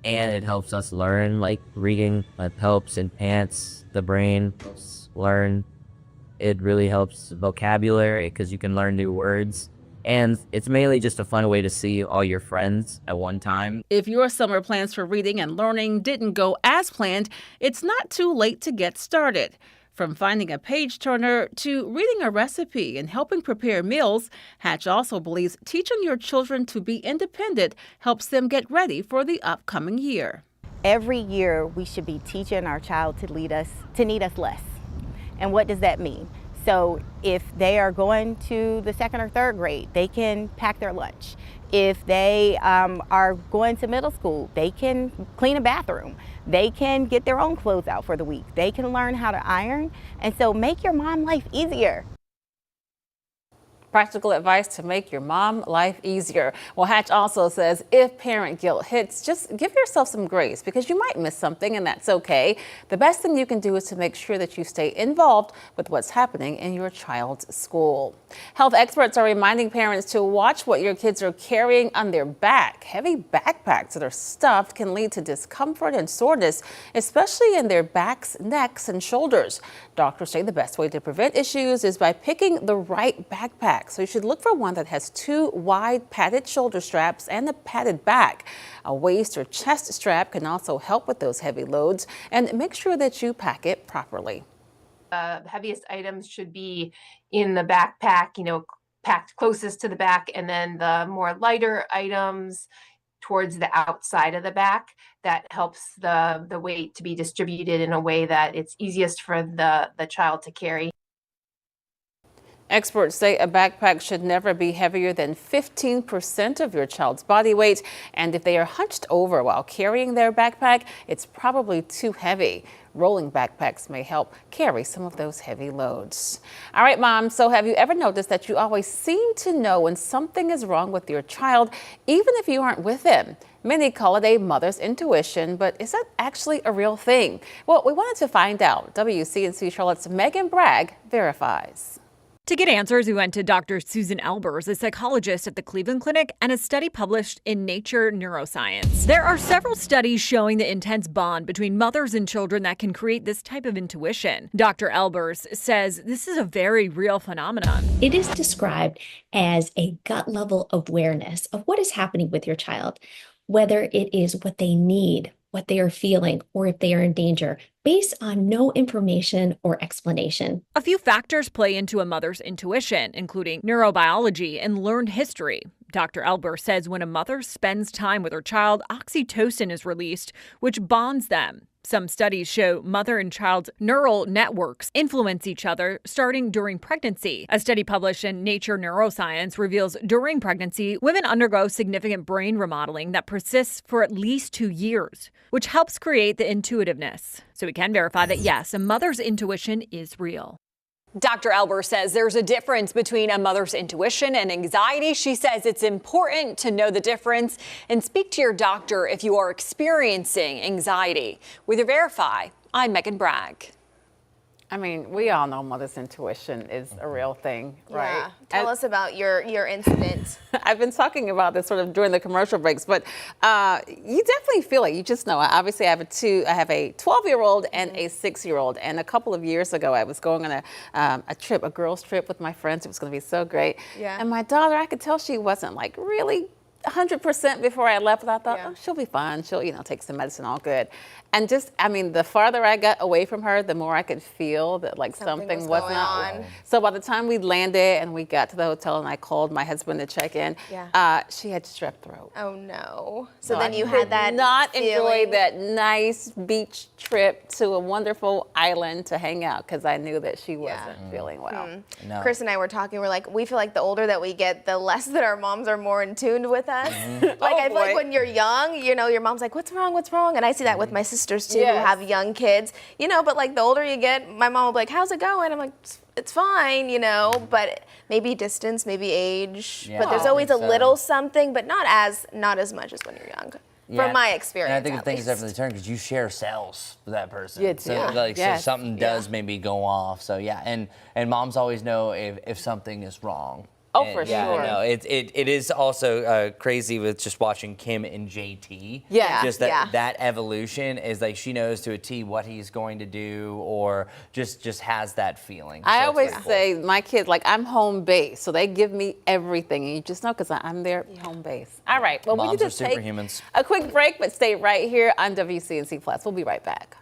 and it helps us learn, like reading. It helps enhance the brain, learn. It really helps vocabulary because you can learn new words. And it's mainly just a fun way to see all your friends at one time. If your summer plans for reading and learning didn't go as planned, it's not too late to get started. From finding a page turner to reading a recipe and helping prepare meals, Hatch also believes teaching your children to be independent helps them get ready for the upcoming year. Every year we should be teaching our child to need us less. And what does that mean? So if they are going to the second or third grade, they can pack their lunch. If they are going to middle school, they can clean a bathroom. They can get their own clothes out for the week. They can learn how to iron. And so make your mom life easier. Practical advice to make your mom life easier. Well, Hatch also says if parent guilt hits, just give yourself some grace because you might miss something and that's okay. The best thing you can do is to make sure that you stay involved with what's happening in your child's school. Health experts are reminding parents to watch what your kids are carrying on their back. Heavy backpacks that are stuffed can lead to discomfort and soreness, especially in their backs, necks, and shoulders. Doctors say the best way to prevent issues is by picking the right backpack. So you should look for one that has two wide padded shoulder straps and a padded back. A waist or chest strap can also help with those heavy loads, and make sure that you pack it properly. The heaviest items should be in the backpack, packed closest to the back, and then the more lighter items towards the outside of the back. That helps the weight to be distributed in a way that it's easiest for the child to carry. Experts say a backpack should never be heavier than 15% of your child's body weight. And if they are hunched over while carrying their backpack, it's probably too heavy. Rolling backpacks may help carry some of those heavy loads. All right, Mom, so have you ever noticed that you always seem to know when something is wrong with your child, even if you aren't with them? Many call it a mother's intuition, but is that actually a real thing? Well, we wanted to find out. WCNC Charlotte's Megan Bragg verifies. To get answers, we went to Dr. Susan Elbers, a psychologist at the Cleveland Clinic, and a study published in Nature Neuroscience. There are several studies showing the intense bond between mothers and children that can create this type of intuition. Dr. Elbers says this is a very real phenomenon. It is described as a gut level awareness of what is happening with your child, whether it is what they need, what they are feeling, or if they are in danger, based on no information or explanation. A few factors play into a mother's intuition, including neurobiology and learned history. Dr. Elber says when a mother spends time with her child, oxytocin is released, which bonds them. Some studies show mother and child's neural networks influence each other starting during pregnancy. A study published in Nature Neuroscience reveals during pregnancy, women undergo significant brain remodeling that persists for at least 2 years, which helps create the intuitiveness. So we can verify that, yes, a mother's intuition is real. Dr. Elber says there's a difference between a mother's intuition and anxiety. She says it's important to know the difference and speak to your doctor if you are experiencing anxiety. With your Verify, I'm Megan Bragg. I mean, we all know mother's intuition is a real thing, right? Yeah. Tell us about your incident. I've been talking about this sort of during the commercial breaks, but you definitely feel it. You just know. Obviously, I have a 12-year-old and a 6-year-old. And a couple of years ago, I was going on a girls' trip with my friends. It was going to be so great. Yeah. And my daughter, I could tell she wasn't like really 100% before I left, but I thought, oh, she'll be fine. She'll, take some medicine, all good. And just, the farther I got away from her, the more I could feel that like something was not on. So by the time we landed and we got to the hotel and I called my husband to check in, she had strep throat. Oh no. So then you had that not feeling. enjoy that nice beach trip to a wonderful island to hang out because I knew that she wasn't feeling well. No. Chris and I were talking, we're like, we feel like the older that we get, the less that our moms are more in tune with us. I feel like when you're young, your mom's like, what's wrong? And I see that with my sisters too, who have young kids, but like the older you get, my mom will be like, how's it going? I'm like, it's fine, but maybe distance, maybe age, but there's always a little something, but not as much as when you're young. From my experience. And I think things definitely turn because you share cells with that person. Yeah, so something does maybe go off. So and moms always know if something is wrong. Oh, for sure. No, it is also crazy with just watching Kim and JT. Yeah. Just that evolution is like she knows to a T what he's going to do or just has that feeling. I always say my kids, like, I'm home base, so they give me everything. And you just know because I'm their home base. All right. Well, Moms we can just are take superhumans. a quick break, but stay right here on WCNC Plus. We'll be right back.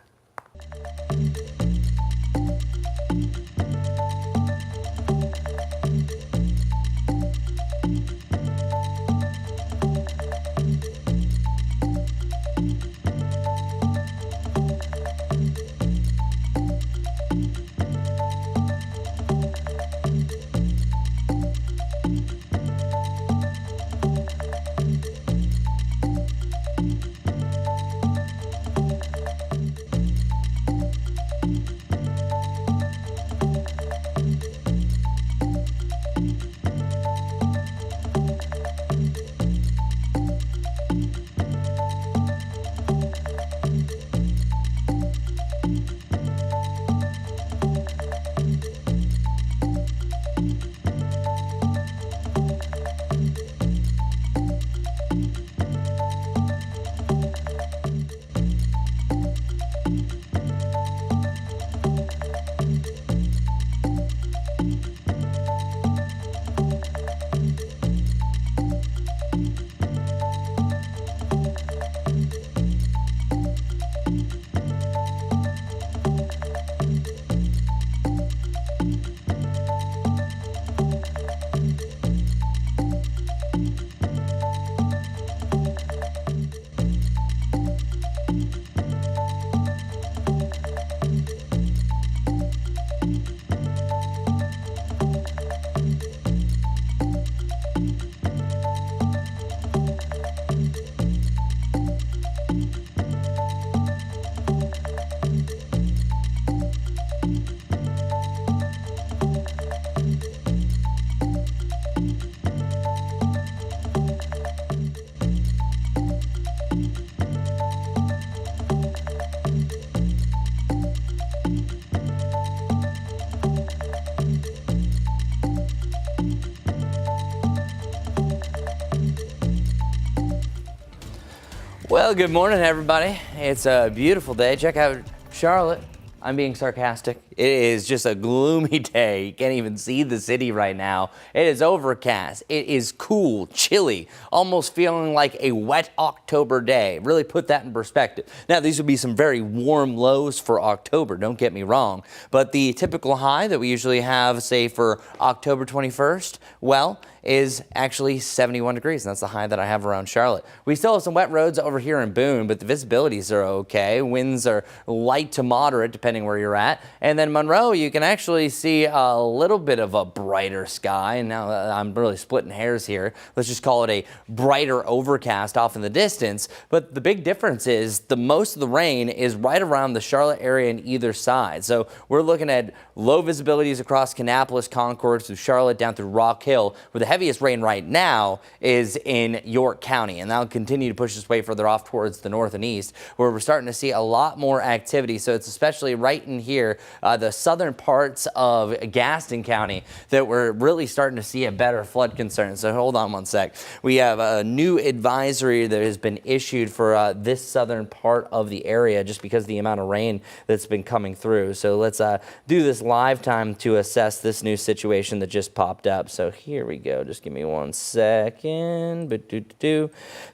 Well, good morning, everybody. It's a beautiful day. Check out Charlotte. I'm being sarcastic. It is just a gloomy day. You can't even see the city right now. It is overcast. It is cool, chilly, almost feeling like a wet October day. Really put that in perspective. Now, these would be some very warm lows for October, don't get me wrong. But the typical high that we usually have, say, for October 21st, well, is actually 71 degrees. And that's the high that I have around Charlotte. We still have some wet roads over here in Boone, but the visibilities are okay. Winds are light to moderate, depending where you're at. And then Monroe, you can actually see a little bit of a brighter sky. And now I'm really splitting hairs here. Let's just call it a brighter overcast off in the distance. But the big difference is the most of the rain is right around the Charlotte area in either side. So we're looking at low visibilities across Kannapolis, Concord, through Charlotte, down through Rock Hill, where the heaviest rain right now is in York County. And that'll continue to push its way further off towards the north and east, where we're starting to see a lot more activity. So it's especially right in here the southern parts of Gaston County that we're really starting to see a better flood concern. So hold on one sec. We have a new advisory that has been issued for this southern part of the area just because of the amount of rain that's been coming through. So let's do this live time to assess this new situation that just popped up. So here we go. Just give me 1 second.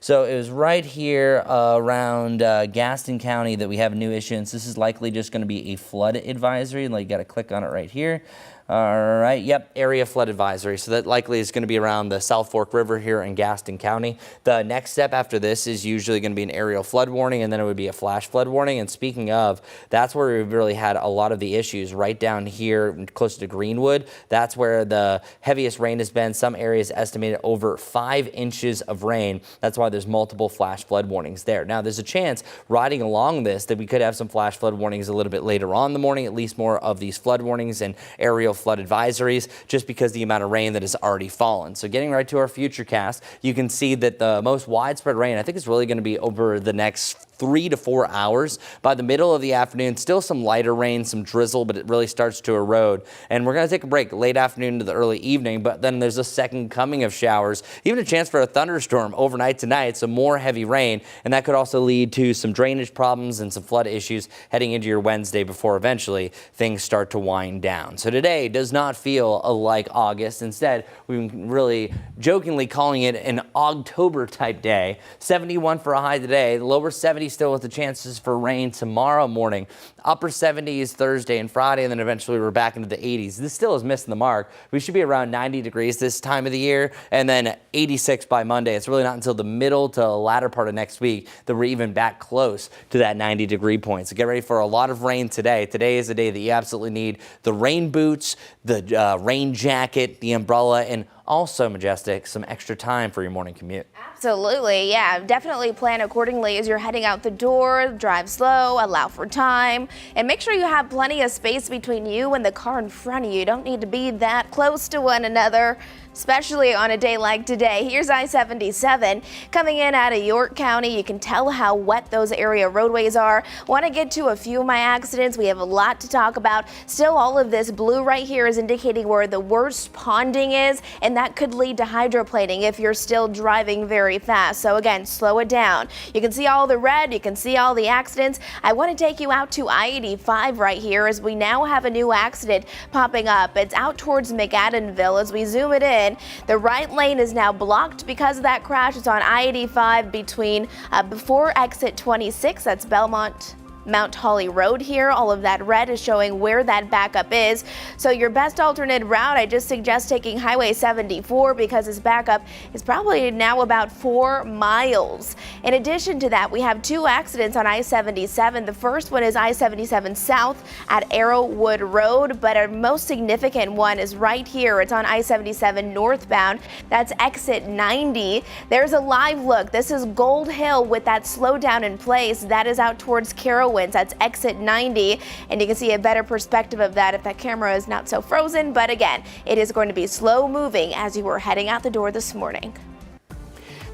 So it was right here around Gaston County that we have a new issuance. This is likely just going to be a flood advisory. Like, you got to click on it right here. All right, yep, area flood advisory. So that likely is going to be around the South Fork River here in Gaston County. The next step after this is usually going to be an aerial flood warning, and then it would be a flash flood warning. And speaking of, that's where we've really had a lot of the issues right down here close to Greenwood. That's where the heaviest rain has been. Some areas estimated over 5 inches of rain. That's why there's multiple flash flood warnings there. Now, there's a chance riding along this that we could have some flash flood warnings a little bit later on in the morning, at least more of these flood warnings and aerial flood advisories, just because the amount of rain that has already fallen. So getting right to our future cast, you can see that the most widespread rain, I think, is really going to be over the next 3 to 4 hours. By the middle of the afternoon, still some lighter rain, some drizzle, but it really starts to erode. And we're going to take a break late afternoon to the early evening, but then there's a second coming of showers, even a chance for a thunderstorm overnight tonight, some more heavy rain, and that could also lead to some drainage problems and some flood issues heading into your Wednesday before eventually things start to wind down. So today does not feel like August. Instead, we've been really jokingly calling it an October type day. 71 for a high today, lower 70s still with the chances for rain tomorrow morning. Upper 70s Thursday and Friday, and then eventually we're back into the 80s. This still is missing the mark. We should be around 90 degrees this time of the year, and then 86 by Monday. It's really not until the middle to latter part of next week that we're even back close to that 90-degree point. So get ready for a lot of rain today. Today is the day that you absolutely need the rain boots, the rain jacket, the umbrella, and also, Majestic, some extra time for your morning commute. Absolutely, yeah. Definitely plan accordingly as you're heading out the door. Drive slow, allow for time, and make sure you have plenty of space between you and the car in front of you. You don't need to be that close to one another, especially on a day like today. Here's I-77 coming in out of York County. You can tell how wet those area roadways are. Want to get to a few of my accidents. We have a lot to talk about. Still, all of this blue right here is indicating where the worst ponding is, and that could lead to hydroplaning if you're still driving very fast. So again, slow it down. You can see all the red, you can see all the accidents. I want to take you out to I-85 right here as we now have a new accident popping up. It's out towards McAdenville. As we zoom it in, the right lane is now blocked because of that crash. It's on I-85 between before exit 26. That's Belmont Mount Holly Road here. All of that red is showing where that backup is. So your best alternate route, I just suggest taking Highway 74 because this backup is probably now about 4 miles. In addition to that, we have 2 accidents on I-77. The first one is I-77 South at Arrowwood Road, but a most significant one is right here. It's on I-77 northbound. That's exit 90. There's a live look. This is Gold Hill with that slowdown in place. That is out towards Carowinds. That's exit 90, and you can see a better perspective of that if that camera is not so frozen. But again, it is going to be slow moving as you were heading out the door this morning.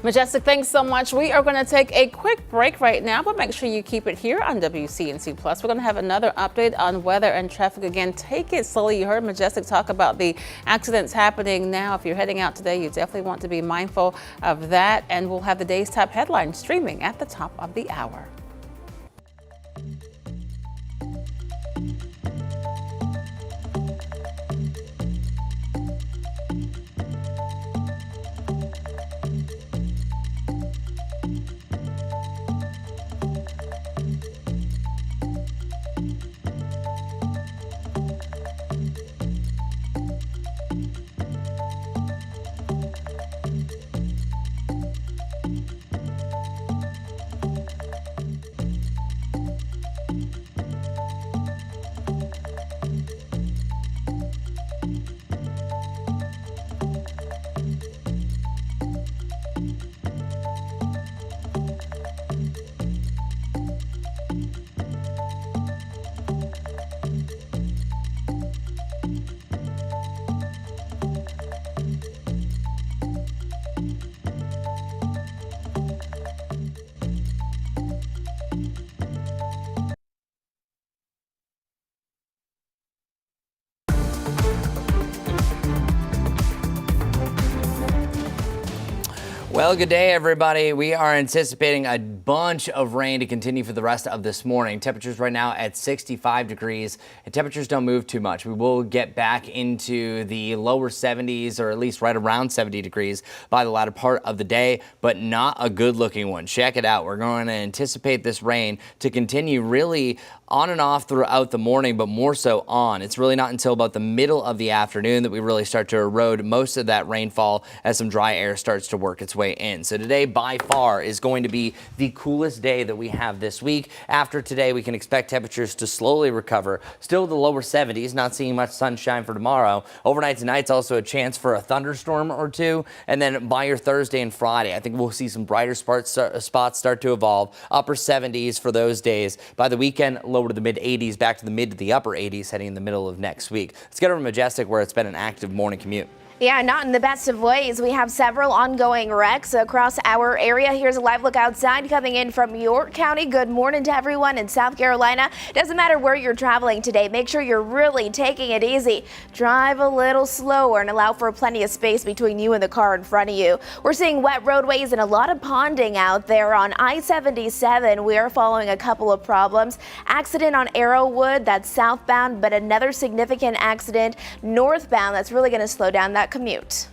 Majestic, thanks so much. We are going to take a quick break right now, but make sure you keep it here on WCNC Plus. We're going to have another update on weather and traffic. Again, take it slowly. You heard Majestic talk about the accidents happening now. If you're heading out today, you definitely want to be mindful of that. And we'll have the day's top headlines streaming at the top of the hour. Well, good day, everybody. We are anticipating a bunch of rain to continue for the rest of this morning. Temperatures right now at 65 degrees, and temperatures don't move too much. We will get back into the lower 70s, or at least right around 70 degrees by the latter part of the day, but not a good looking one. Check it out. We're going to anticipate this rain to continue really on and off throughout the morning, but more so on. It's really not until about the middle of the afternoon that we really start to erode most of that rainfall as some dry air starts to work its way in. So today by far is going to be the coolest day that we have this week. After today, we can expect temperatures to slowly recover. Still the lower 70s, not seeing much sunshine for tomorrow. Overnight tonight's also a chance for a thunderstorm or two. And then by your Thursday and Friday, I think we'll see some brighter spots start to evolve. Upper 70s for those days. By the weekend, lower to the mid 80s, back to the mid to the upper 80s heading in the middle of next week. Let's get over to Majestic, where it's been an active morning commute. Yeah, not in the best of ways. We have several ongoing wrecks across our area. Here's a live look outside coming in from York County. Good morning to everyone in South Carolina. Doesn't matter where you're traveling today. Make sure you're really taking it easy. Drive a little slower and allow for plenty of space between you and the car in front of you. We're seeing wet roadways and a lot of ponding out there on I-77. We are following a couple of problems. Accident on Arrowwood, that's southbound, but another significant accident northbound that's really going to slow down that commute.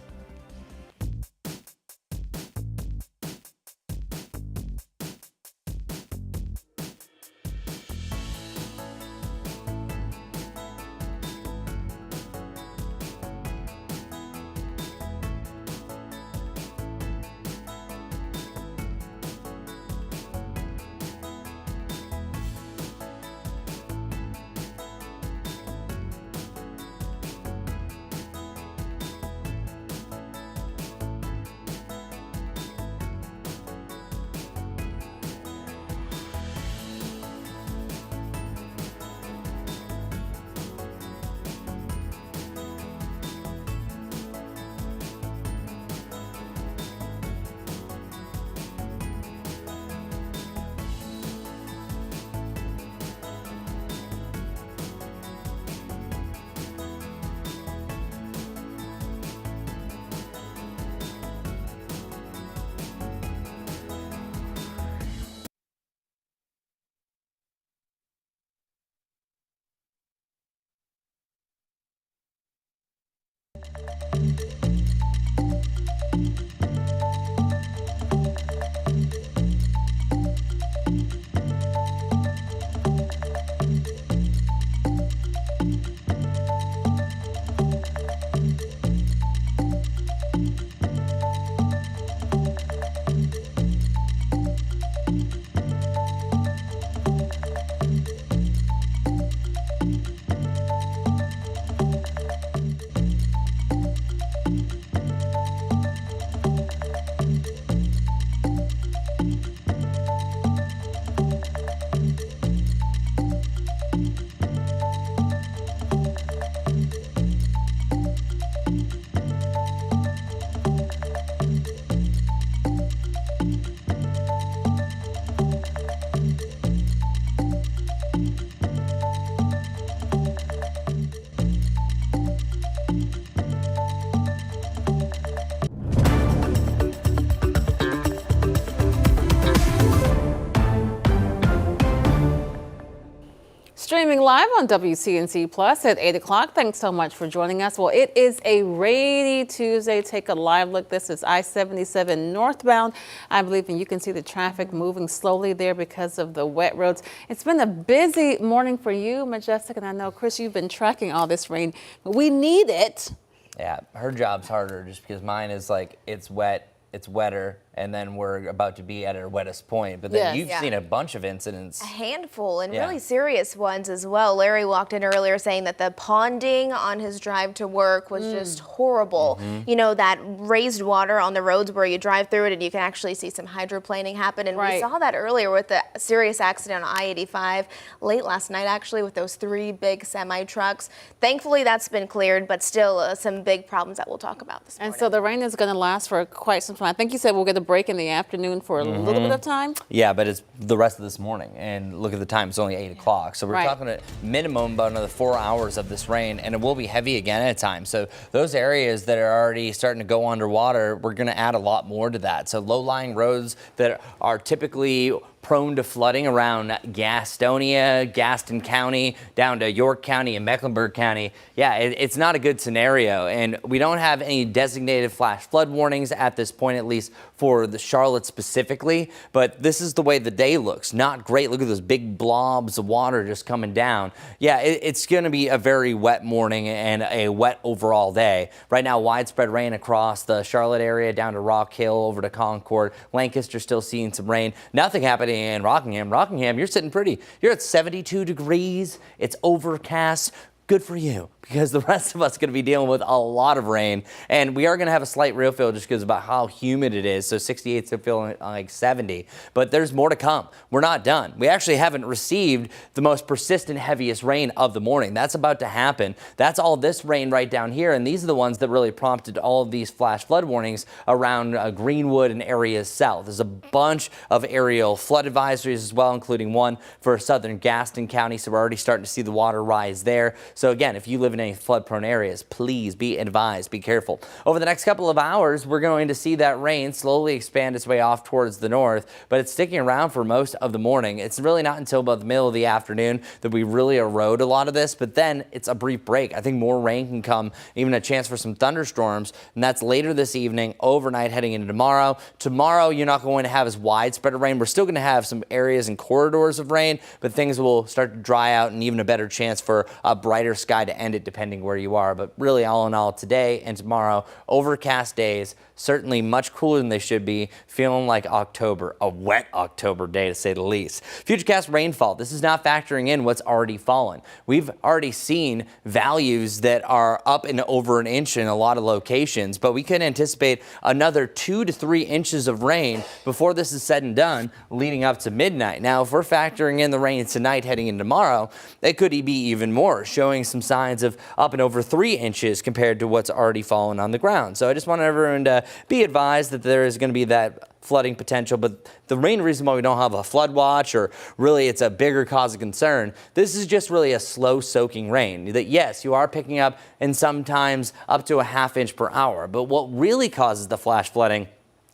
Streaming live on WCNC Plus at 8 o'clock. Thanks so much for joining us. Well, it is a rainy Tuesday. Take a live look. This is I-77 northbound, I believe, and you can see the traffic moving slowly there because of the wet roads. It's been a busy morning for you, Majestic, and I know, Chris, you've been tracking all this rain, but we need it. Yeah, her job's harder just because mine is like, it's wet, it's wetter, and then we're about to be at our wettest point. But then you've seen a bunch of incidents. A handful, and really serious ones as well. Larry walked in earlier saying that the ponding on his drive to work was just horrible. You know, that raised water on the roads where you drive through it and you can actually see some hydroplaning happen. And we saw that earlier with the serious accident on I-85 late last night, actually, with those 3 big semi-trucks. Thankfully, that's been cleared, but still some big problems that we'll talk about this morning. And so the rain is going to last for quite some time. I think you said we'll get break in the afternoon for a little bit of time? Yeah, but it's the rest of this morning. And look at the time, it's only 8 o'clock. So we're Right. talking a minimum about another 4 hours of this rain, and it will be heavy again at times. So those areas that are already starting to go underwater, we're going to add a lot more to that. So low-lying roads that are typically prone to flooding around Gastonia, Gaston County, down to York County and Mecklenburg County. Yeah, it's not a good scenario. And we don't have any designated flash flood warnings at this point, at least for the Charlotte specifically. But this is the way the day looks. Not great. Look at those big blobs of water just coming down. Yeah, it's going to be a very wet morning and a wet overall day. Right now, widespread rain across the Charlotte area, down to Rock Hill, over to Concord. Lancaster still seeing some rain. Nothing happening in Rockingham. Rockingham, you're sitting pretty. You're at 72 degrees. It's overcast. Good for you, because the rest of us are going to be dealing with a lot of rain, and we are going to have a slight real feel just because about how humid it is. So 68 still feeling like 70, but there's more to come. We're not done. We actually haven't received the most persistent, heaviest rain of the morning. That's about to happen. That's all this rain right down here, and these are the ones that really prompted all of these flash flood warnings around Greenwood and areas south. There's a bunch of aerial flood advisories as well, including one for southern Gaston County, so we're already starting to see the water rise there. So again, if you live in any flood-prone areas, please be advised, be careful. Over the next couple of hours, we're going to see that rain slowly expand its way off towards the north, but it's sticking around for most of the morning. It's really not until about the middle of the afternoon that we really erode a lot of this, but then it's a brief break. I think more rain can come, even a chance for some thunderstorms, and that's later this evening, overnight heading into tomorrow. Tomorrow, you're not going to have as widespread of rain. We're still going to have some areas and corridors of rain, but things will start to dry out and even a better chance for a brighter sky to end it depending where you are. But really, all in all, today and tomorrow, overcast days, certainly much cooler than they should be, feeling like October, a wet October day to say the least. Futurecast rainfall, this is not factoring in what's already fallen. We've already seen values that are up and over an inch in a lot of locations, but we can anticipate another 2 to 3 inches of rain before this is said and done, leading up to midnight. Now, if we're factoring in the rain tonight heading into tomorrow, it could be even more, showing some signs of up and over 3 inches compared to what's already fallen on the ground. So I just want everyone to be advised that there is going to be that flooding potential, but the main reason why we don't have a flood watch, or really it's a bigger cause of concern, this is just really a slow soaking rain that, yes, you are picking up and sometimes up to a ½ inch per hour. But what really causes the flash flooding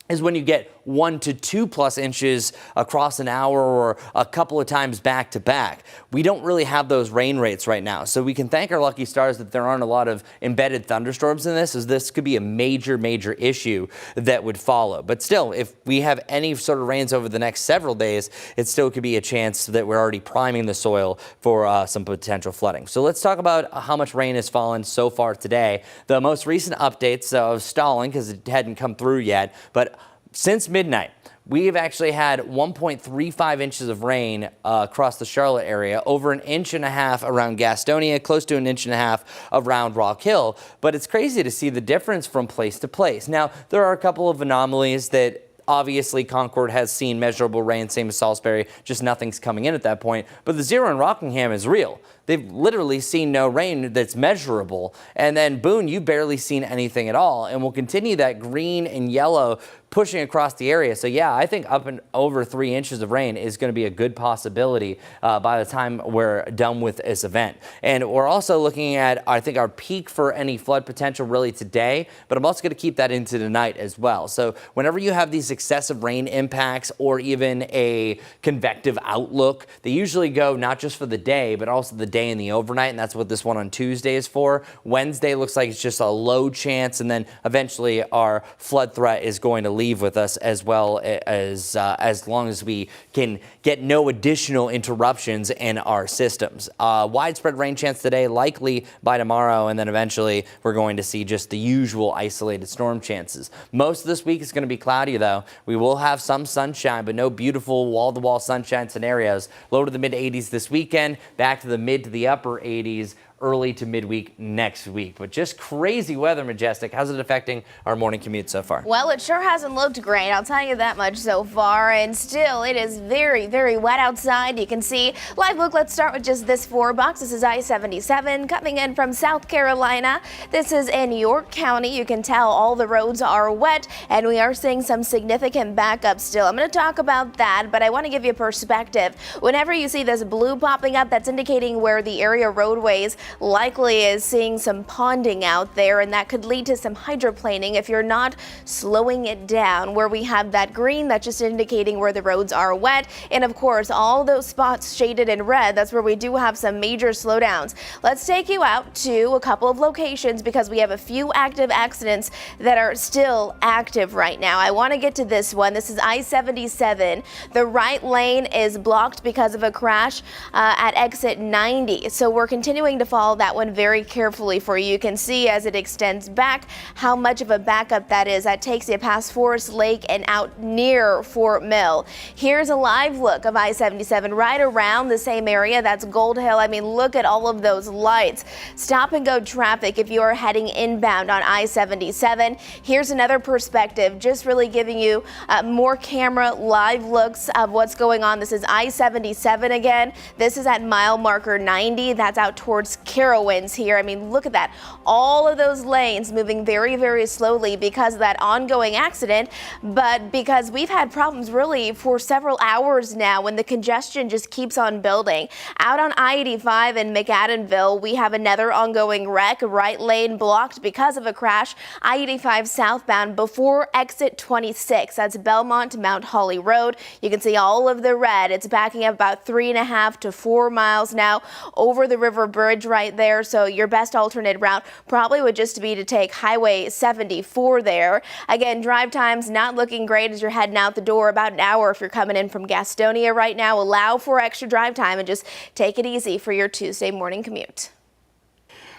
is when you get 1 to 2+ inches across an hour or a couple of times back to back. We don't really have those rain rates right now. So we can thank our lucky stars that there aren't a lot of embedded thunderstorms in this, as this could be a major issue that would follow. But still, if we have any sort of rains over the next several days, it still could be a chance that we're already priming the soil for some potential flooding. So let's talk about how much rain has fallen so far today. The most recent updates of stalling, because it hadn't come through yet, but since midnight, we have actually had 1.35 inches of rain across the Charlotte area, over 1.5 inches around Gastonia, close to 1.5 inches around Rock Hill. But it's crazy to see the difference from place to place. Now, there are a couple of anomalies that obviously Concord has seen measurable rain, same as Salisbury, just nothing's coming in at that point. But the zero in Rockingham is real. They've literally seen no rain that's measurable. And then Boone, you've barely seen anything at all. And we'll continue that green and yellow pushing across the area. So yeah, I think up and over 3 inches of rain is going to be a good possibility by the time we're done with this event. And we're also looking at, I think, our peak for any flood potential really today, but I'm also going to keep that into tonight as well. So whenever you have these excessive rain impacts or even a convective outlook, they usually go not just for the day, but also the day and the overnight, and that's what this one on Tuesday is for. Wednesday looks like it's just a low chance, and then eventually our flood threat is going to leave with us, as well as long as we can get no additional interruptions in our systems. Widespread rain chance today, likely by tomorrow, and then eventually we're going to see just the usual isolated storm chances. Most of this week is going to be cloudy, though. We will have some sunshine, but no beautiful wall-to-wall sunshine scenarios. Low to the mid 80s this weekend, back to the mid to the upper 80s early to midweek next week. But just crazy weather, Majestic. How's it affecting our morning commute so far? Well, it sure hasn't looked great, I'll tell you that much so far, and still it is very, very wet outside. You can see live look. Let's start with just this 4-box. This is I-77 coming in from South Carolina. This is in York County. You can tell all the roads are wet, and we are seeing some significant backup still. I'm going to talk about that, but I want to give you a perspective. Whenever you see this blue popping up, that's indicating where the area roadways likely is seeing some ponding out there, and that could lead to some hydroplaning if you're not slowing it down. Where we have that green, that's just indicating where the roads are wet, and of course all those spots shaded in red, that's where we do have some major slowdowns. Let's take you out to a couple of locations because we have a few active accidents that are still active right now. I want to get to this one. This is I-77. The right lane is blocked because of a crash at exit 90, so we're continuing to follow that one very carefully for you. You can see as it extends back how much of a backup that is. That takes you past Forest Lake and out near Fort Mill. Here's a live look of I-77 right around the same area. That's Gold Hill. I mean, look at all of those lights. Stop and go traffic if you are heading inbound on I-77. Here's another perspective, just really giving you more camera live looks of what's going on. This is I-77 again. This is at mile marker 90. That's out towards Carowinds here. I mean, look at that. All of those lanes moving very, very slowly because of that ongoing accident, but because we've had problems really for several hours now when the congestion just keeps on building. Out on I-85 in McAdenville, we have another ongoing wreck. Right lane blocked because of a crash. I-85 southbound before exit 26. That's Belmont to Mount Holly Road. You can see all of the red. It's backing up about 3.5 to 4 miles now over the river bridge right there. So your best alternate route probably would just be to take Highway 74 there. Again, drive times not looking great as you're heading out the door. About an hour if you're coming in from Gastonia right now. Allow for extra drive time and just take it easy for your Tuesday morning commute.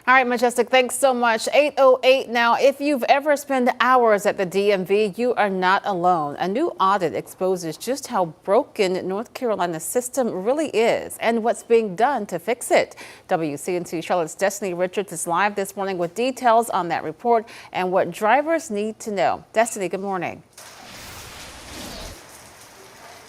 All right, Majestic, thanks so much. 8:08 now. If you've ever spent hours at the DMV, you are not alone. A new audit exposes just how broken North Carolina's system really is and what's being done to fix it. WCNC Charlotte's Destiny Richards is live this morning with details on that report and what drivers need to know. Destiny, good morning.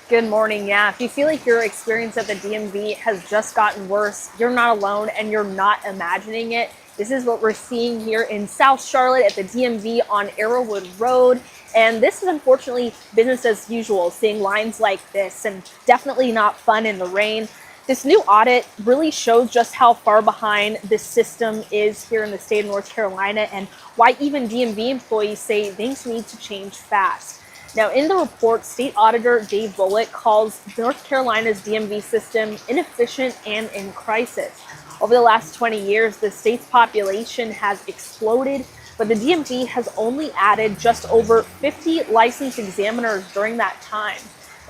Good morning. Yeah, if you feel like your experience at the DMV has just gotten worse, you're not alone and you're not imagining it. This is what we're seeing here in South Charlotte at the DMV on Arrowwood Road. And this is unfortunately business as usual, seeing lines like this, and definitely not fun in the rain. This new audit really shows just how far behind this system is here in the state of North Carolina and why even DMV employees say things need to change fast. Now, in the report, State Auditor Dave Bullock calls North Carolina's DMV system inefficient and in crisis. Over the last 20 years, the state's population has exploded, but the DMV has only added just over 50 licensed examiners during that time.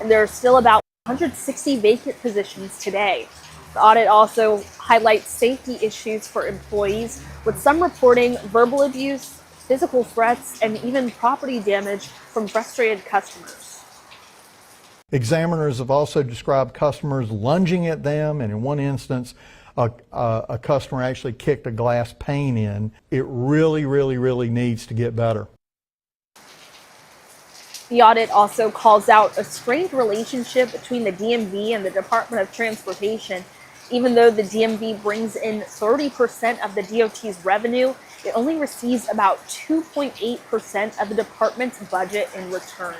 And there are still about 160 vacant positions today. The audit also highlights safety issues for employees, with some reporting verbal abuse, physical threats, and even property damage from frustrated customers. Examiners have also described customers lunging at them, and in one instance, a customer actually kicked a glass pane in. It really needs to get better. The audit also calls out a strained relationship between the DMV and the Department of Transportation. Even though the DMV brings in 30% of the DOT's revenue, it only receives about 2.8% of the department's budget in return.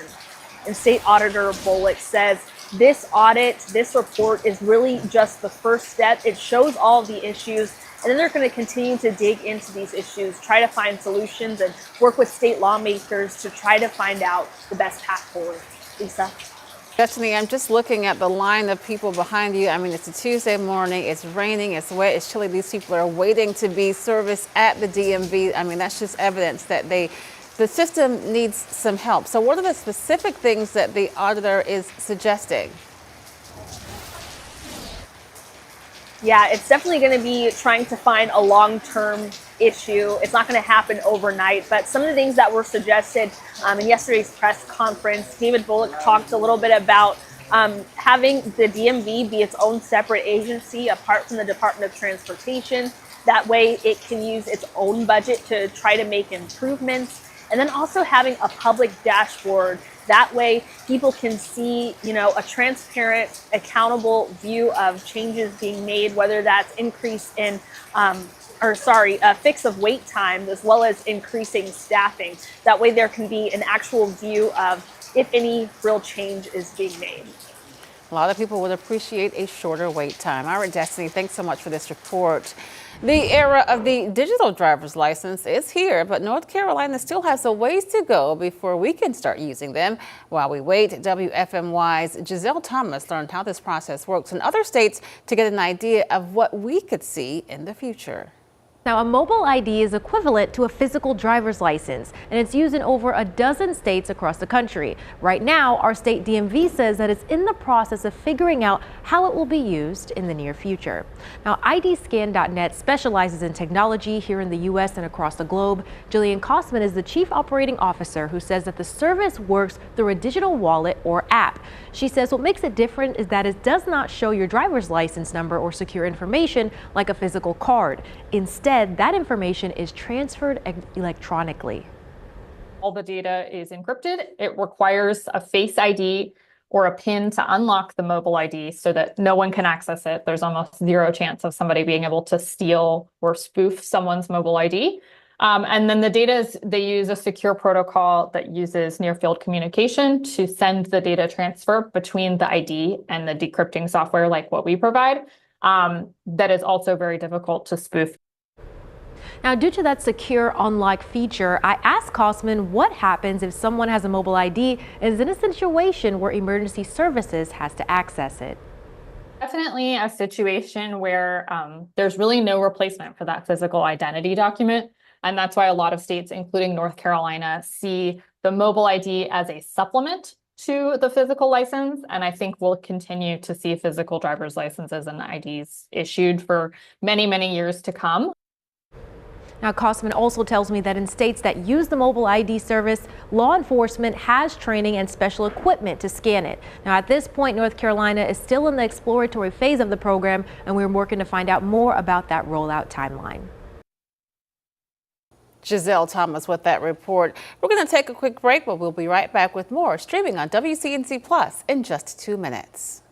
And State Auditor Bullock says this audit, this report is really just the first step. It shows all of the issues, and then they're going to continue to dig into these issues, try to find solutions, and work with state lawmakers to try to find out the best path forward. Lisa? Destiny, I'm just looking at the line of people behind you. I mean, it's a Tuesday morning, it's raining, it's wet, it's chilly. These people are waiting to be serviced at the DMV. I mean, that's just evidence that the system needs some help. So what are the specific things that the auditor is suggesting? Yeah, it's definitely going to be trying to find a long-term issue. It's not going to happen overnight, but some of the things that were suggested in yesterday's press conference, David Bullock talked a little bit about having the DMV be its own separate agency apart from the Department of Transportation. That way it can use its own budget to try to make improvements. And then also having a public dashboard. That way people can see, a transparent, accountable view of changes being made, whether that's increase in, a fix of wait times, as well as increasing staffing. That way there can be an actual view of if any real change is being made. A lot of people would appreciate a shorter wait time. All right, Destiny, thanks so much for this report. The era of the digital driver's license is here, but North Carolina still has a ways to go before we can start using them. While we wait, WFMY's Giselle Thomas learned how this process works in other states to get an idea of what we could see in the future. Now, a mobile ID is equivalent to a physical driver's license, and it's used in over a dozen states across the country. Right now, our state DMV says that it's in the process of figuring out how it will be used in the near future. Now, IDscan.net specializes in technology here in the U.S. and across the globe. Jillian Kosman is the chief operating officer who says that the service works through a digital wallet or app. She says what makes it different is that it does not show your driver's license number or secure information like a physical card. Instead, that information is transferred electronically. All the data is encrypted. It requires a Face ID or a PIN to unlock the mobile ID so that no one can access it. There's almost zero chance of somebody being able to steal or spoof someone's mobile ID. And then the data they use a secure protocol that uses near-field communication to send the data transfer between the ID and the decrypting software like what we provide. That is also very difficult to spoof. Now, due to that secure unlock feature, I asked Kosman what happens if someone has a mobile ID and is in a situation where emergency services has to access it. Definitely a situation where there's really no replacement for that physical identity document. And that's why a lot of states, including North Carolina, see the mobile ID as a supplement to the physical license. And I think we'll continue to see physical driver's licenses and IDs issued for many, many years to come. Now, Kosman also tells me that in states that use the mobile ID service, law enforcement has training and special equipment to scan it. Now, at this point, North Carolina is still in the exploratory phase of the program, and we're working to find out more about that rollout timeline. Giselle Thomas with that report. We're going to take a quick break, but we'll be right back with more streaming on WCNC Plus in just 2 minutes.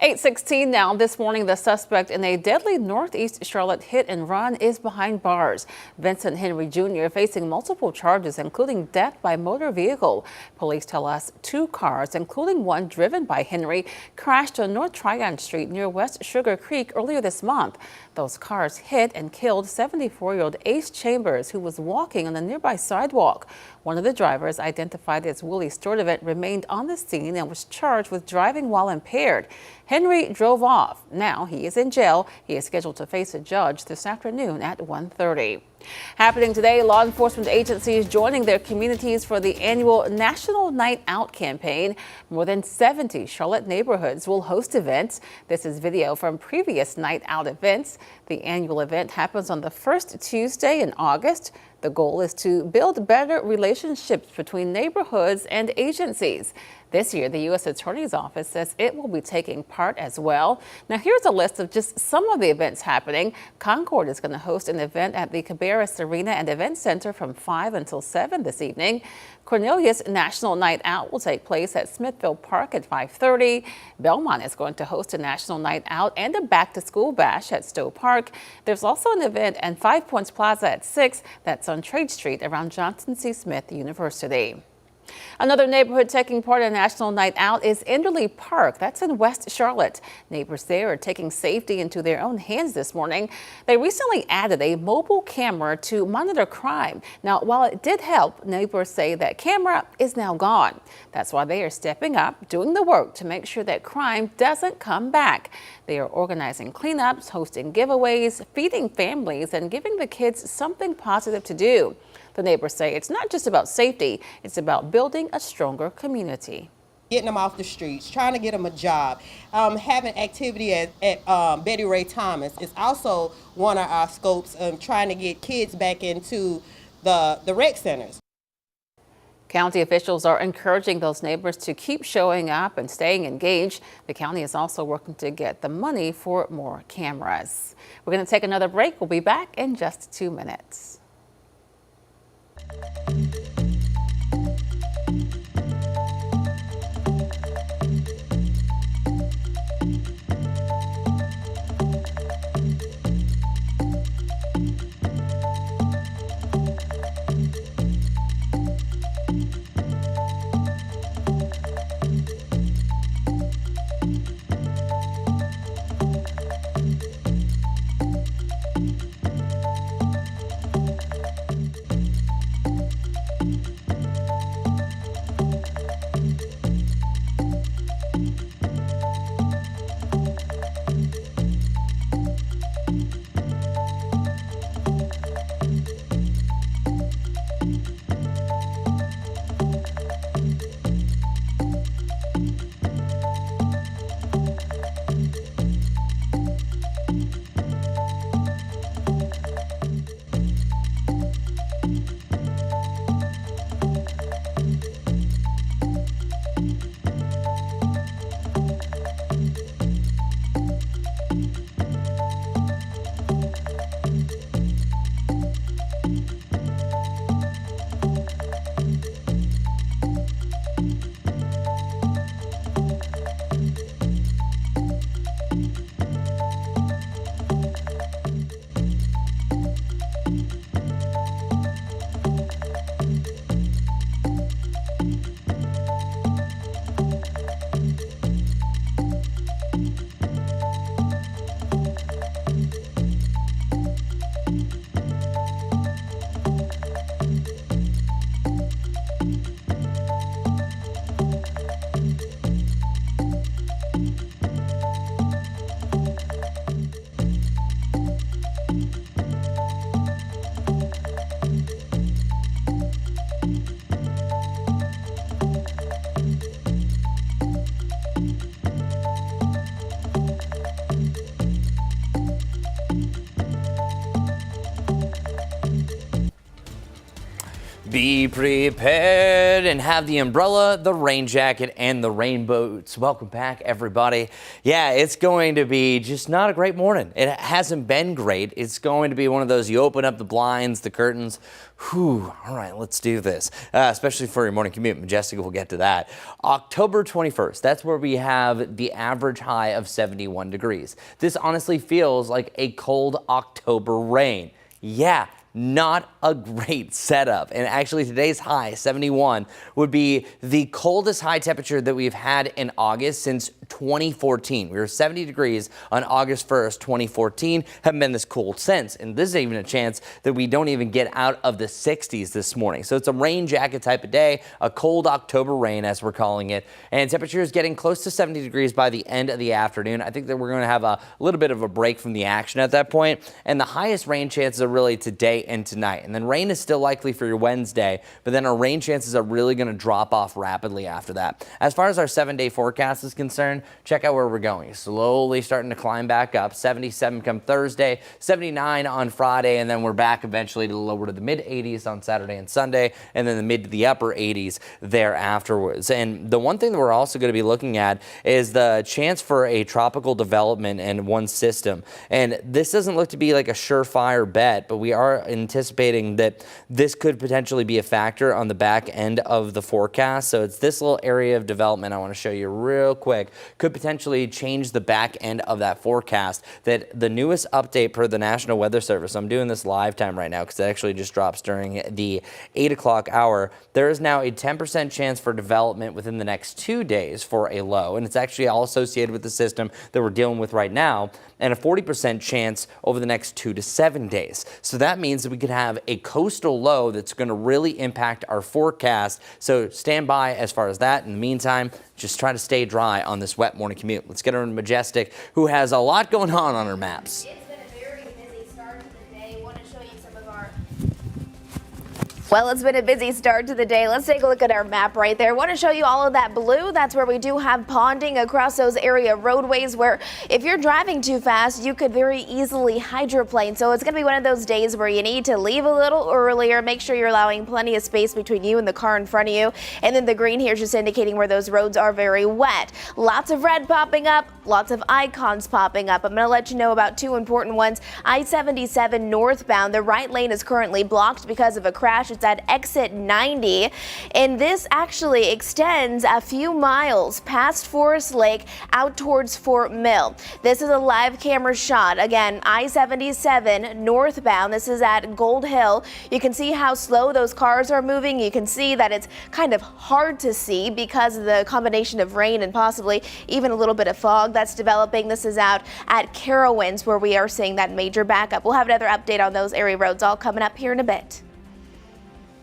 8:16 now. This morning, the suspect in a deadly Northeast Charlotte hit and run is behind bars. Vincent Henry Jr. facing multiple charges, including death by motor vehicle. Police tell us 2 cars, including one driven by Henry, crashed on North Tryon Street near West Sugar Creek earlier this month. Those cars hit and killed 74-year-old Ace Chambers, who was walking on a nearby sidewalk. One of the drivers, identified as Willie Sturdivant, remained on the scene and was charged with driving while impaired. Henry drove off. Now he is in jail. He is scheduled to face a judge this afternoon at 1:30. Happening today, law enforcement agencies joining their communities for the annual National Night Out campaign. More than 70 Charlotte neighborhoods will host events. This is video from previous night out events. The annual event happens on the first Tuesday in August. The goal is to build better relationships between neighborhoods and agencies. This year, the U.S. Attorney's Office says it will be taking part as well. Now, here's a list of just some of the events happening. Concord is going to host an event at the Cabarrus Arena and Event Center from 5 until 7 this evening. Cornelius National Night Out will take place at Smithville Park at 5:30. Belmont is going to host a National Night Out and a back-to-school bash at Stowe Park. There's also an event at 5 Points Plaza at 6. That's on Trade Street around Johnson C. Smith University. Another neighborhood taking part in National Night Out is Enderley Park. That's in West Charlotte. Neighbors there are taking safety into their own hands this morning. They recently added a mobile camera to monitor crime. Now, while it did help, neighbors say that camera is now gone. That's why they are stepping up, doing the work to make sure that crime doesn't come back. They are organizing cleanups, hosting giveaways, feeding families, and giving the kids something positive to do. The neighbors say it's not just about safety, it's about building a stronger community. Getting them off the streets, trying to get them a job, having activity at Betty Ray Thomas is also one of our scopes of trying to get kids back into the rec centers. County officials are encouraging those neighbors to keep showing up and staying engaged. The county is also working to get the money for more cameras. We're going to take another break. We'll be back in just 2 minutes. Be prepared and have the umbrella, the rain jacket, and the rain boots. Welcome back, everybody. Yeah, it's going to be just not a great morning. It hasn't been great. It's going to be one of those, you open up the blinds, the curtains. Whew, all right, let's do this. Especially for your morning commute. Majestic, we'll get to that. October 21st, that's where we have the average high of 71 degrees. This honestly feels like a cold October rain. Yeah. Not a great setup. And actually today's high, 71, would be the coldest high temperature that we've had in August since 2014. We were 70 degrees on August 1st, 2014. Haven't been this cold since. And this is even a chance that we don't even get out of the 60s this morning. So it's a rain jacket type of day, a cold October rain as we're calling it. And temperature is getting close to 70 degrees by the end of the afternoon. I think that we're going to have a little bit of a break from the action at that point. And the highest rain chances are really today and tonight. And then rain is still likely for your Wednesday, but then our rain chances are really going to drop off rapidly after that. As far as our 7-day forecast is concerned, check out where we're going. Slowly starting to climb back up. 77 come Thursday, 79 on Friday, and then we're back eventually to lower to the mid 80s on Saturday and Sunday, and then the mid to the upper 80s there afterwards. And the one thing that we're also going to be looking at is the chance for a tropical development in one system. And this doesn't look to be like a surefire bet, but we are anticipating that this could potentially be a factor on the back end of the forecast. So it's this little area of development I want to show you real quick. Could potentially change the back end of that forecast. That the newest update per the National Weather Service, I'm doing this live time right now because it actually just drops during the 8 o'clock hour. There is now a 10% chance for development within the next 2 days for a low. And it's actually all associated with the system that we're dealing with right now. And a 40% chance over the next 2 to 7 days. So that means that we could have a coastal low that's going to really impact our forecast. So stand by as far as that. In the meantime, just try to stay dry on this wet morning commute. Let's get over to Majestic, who has a lot going on her maps. It's been a very busy start to the day. Want to show you some of our... Well, it's been a busy start to the day. Let's take a look at our map right there. I want to show you all of that blue. That's where we do have ponding across those area roadways where if you're driving too fast, you could very easily hydroplane. So it's going to be one of those days where you need to leave a little earlier. Make sure you're allowing plenty of space between you and the car in front of you. And then the green here is just indicating where those roads are very wet. Lots of red popping up, lots of icons popping up. I'm going to let you know about two important ones. I-77 northbound. The right lane is currently blocked because of a crash. It's at exit 90, and this actually extends a few miles past Forest Lake out towards Fort Mill. This is a live camera shot. Again, I-77 northbound. This is at Gold Hill. You can see how slow those cars are moving. You can see that it's kind of hard to see because of the combination of rain and possibly even a little bit of fog that's developing. This is out at Carowinds where we are seeing that major backup. We'll have another update on those area roads all coming up here in a bit.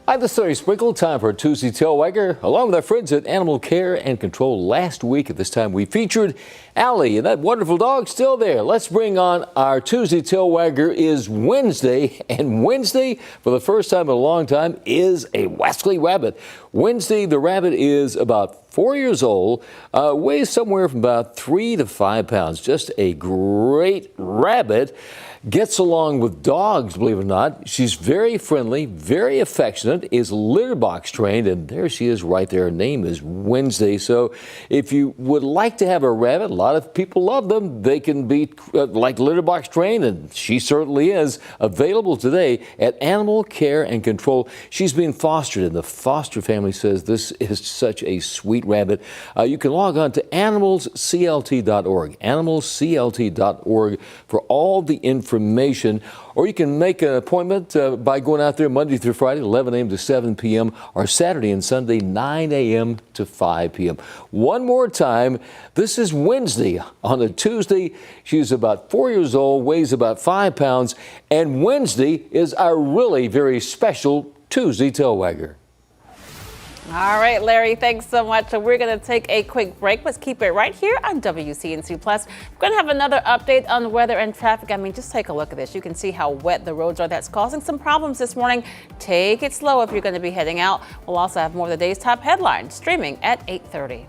Hi, this is Sunny Sprinkle. Time for a Tuesday Tail Wagger. Along with our friends at Animal Care and Control, last week at this time we featured Allie, and that wonderful dog still there. Let's bring on our Tuesday Tail Wagger. Is Wednesday, and Wednesday, for the first time in a long time, is a Wesley rabbit. Wednesday, the rabbit is about 4 years old, weighs somewhere from about 3 to 5 pounds. Just a great rabbit. Gets along with dogs, believe it or not. She's very friendly, very affectionate, is litter box trained, and there she is right there. Her name is Wednesday. So if you would like to have a rabbit, a lot of people love them. They can be like litter box trained, and she certainly is. Available today at Animal Care and Control. She's being fostered, and the foster family says this is such a sweet rabbit. You can log on to animalsclt.org, animalsclt.org for all the information, or you can make an appointment by going out there Monday through Friday, 11 a.m. to 7 p.m., or Saturday and Sunday, 9 a.m. to 5 p.m. One more time, this is Wednesday. On a Tuesday, she's about 4 years old, weighs about 5 pounds, and Wednesday is our really very special Tuesday Tail Wagger. All right, Larry, thanks so much. So we're going to take a quick break. Let's keep it right here on WCNC Plus. We're going to have another update on the weather and traffic. I mean, just take a look at this. You can see how wet the roads are. That's causing some problems this morning. Take it slow if you're going to be heading out. We'll also have more of the day's top headlines streaming at 8:30.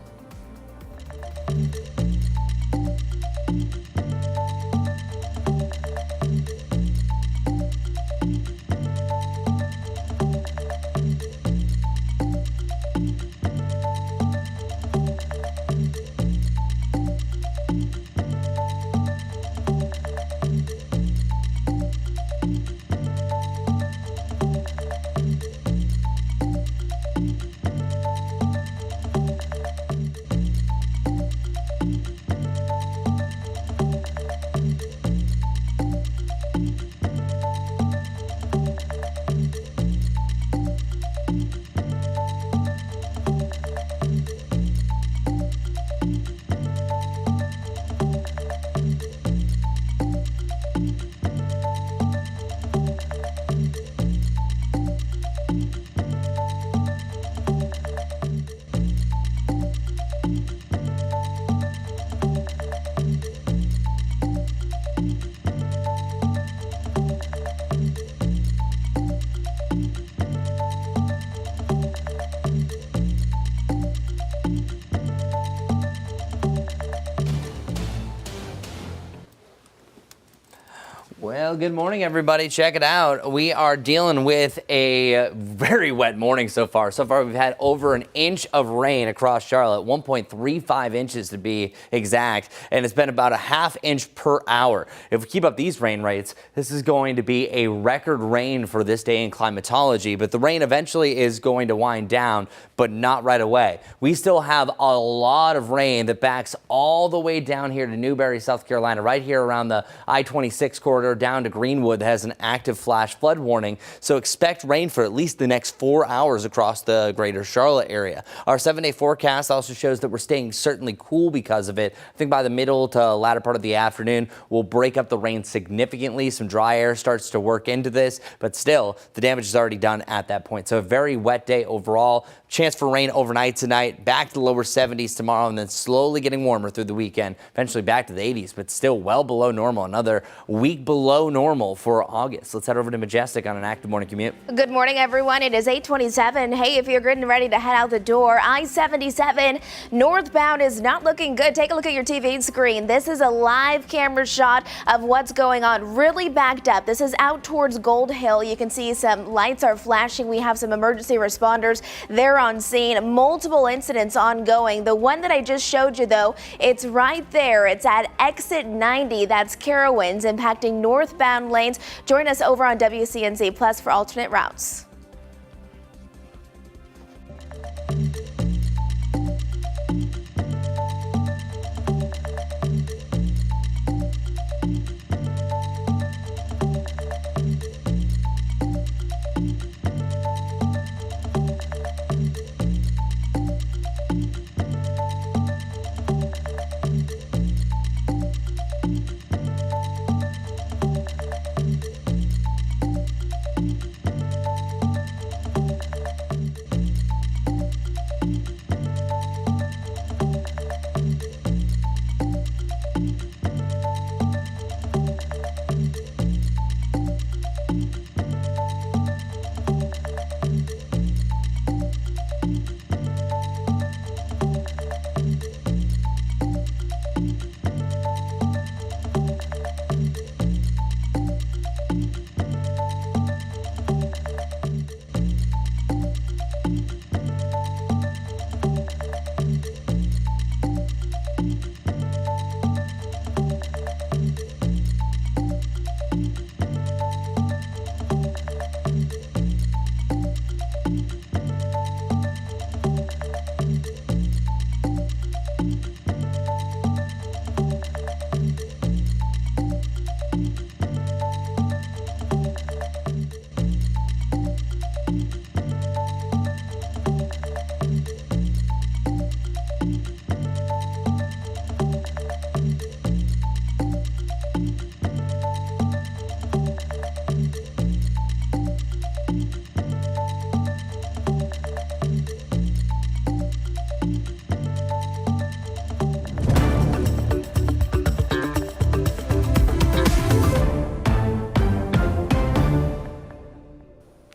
Well, good morning, everybody. Check it out. We are dealing with a very wet morning so far. So far, we've had over an inch of rain across Charlotte, 1.35 inches to be exact, and it's been about a half inch per hour. If we keep up these rain rates, this is going to be a record rain for this day in climatology, but the rain eventually is going to wind down, but not right away. We still have a lot of rain that backs all the way down here to Newberry, South Carolina, right here around the I-26 corridor down to Greenwood that has an active flash flood warning. So expect rain for at least the next 4 hours across the greater Charlotte area. Our 7-day forecast also shows that we're staying certainly cool because of it. I think by the middle to latter part of the afternoon, we'll break up the rain significantly. Some dry air starts to work into this, but still the damage is already done at that point. So a very wet day overall. Chance for rain overnight tonight, back to the lower 70s tomorrow, and then slowly getting warmer through the weekend, eventually back to the 80s, but still well below normal. Another week below normal for August. Let's head over to Majestic on an active morning commute. Good morning, everyone. It is 8:27. Hey, if you're getting ready to head out the door, I-77 northbound is not looking good. Take a look at your TV screen. This is a live camera shot of what's going on. Really backed up. This is out towards Gold Hill. You can see some lights are flashing. We have some emergency responders. They're on scene. Multiple incidents ongoing. The one that I just showed you, though, it's right there. It's at exit 90. That's Carowinds, impacting northbound lanes. Join us over on WCNC Plus for alternate routes.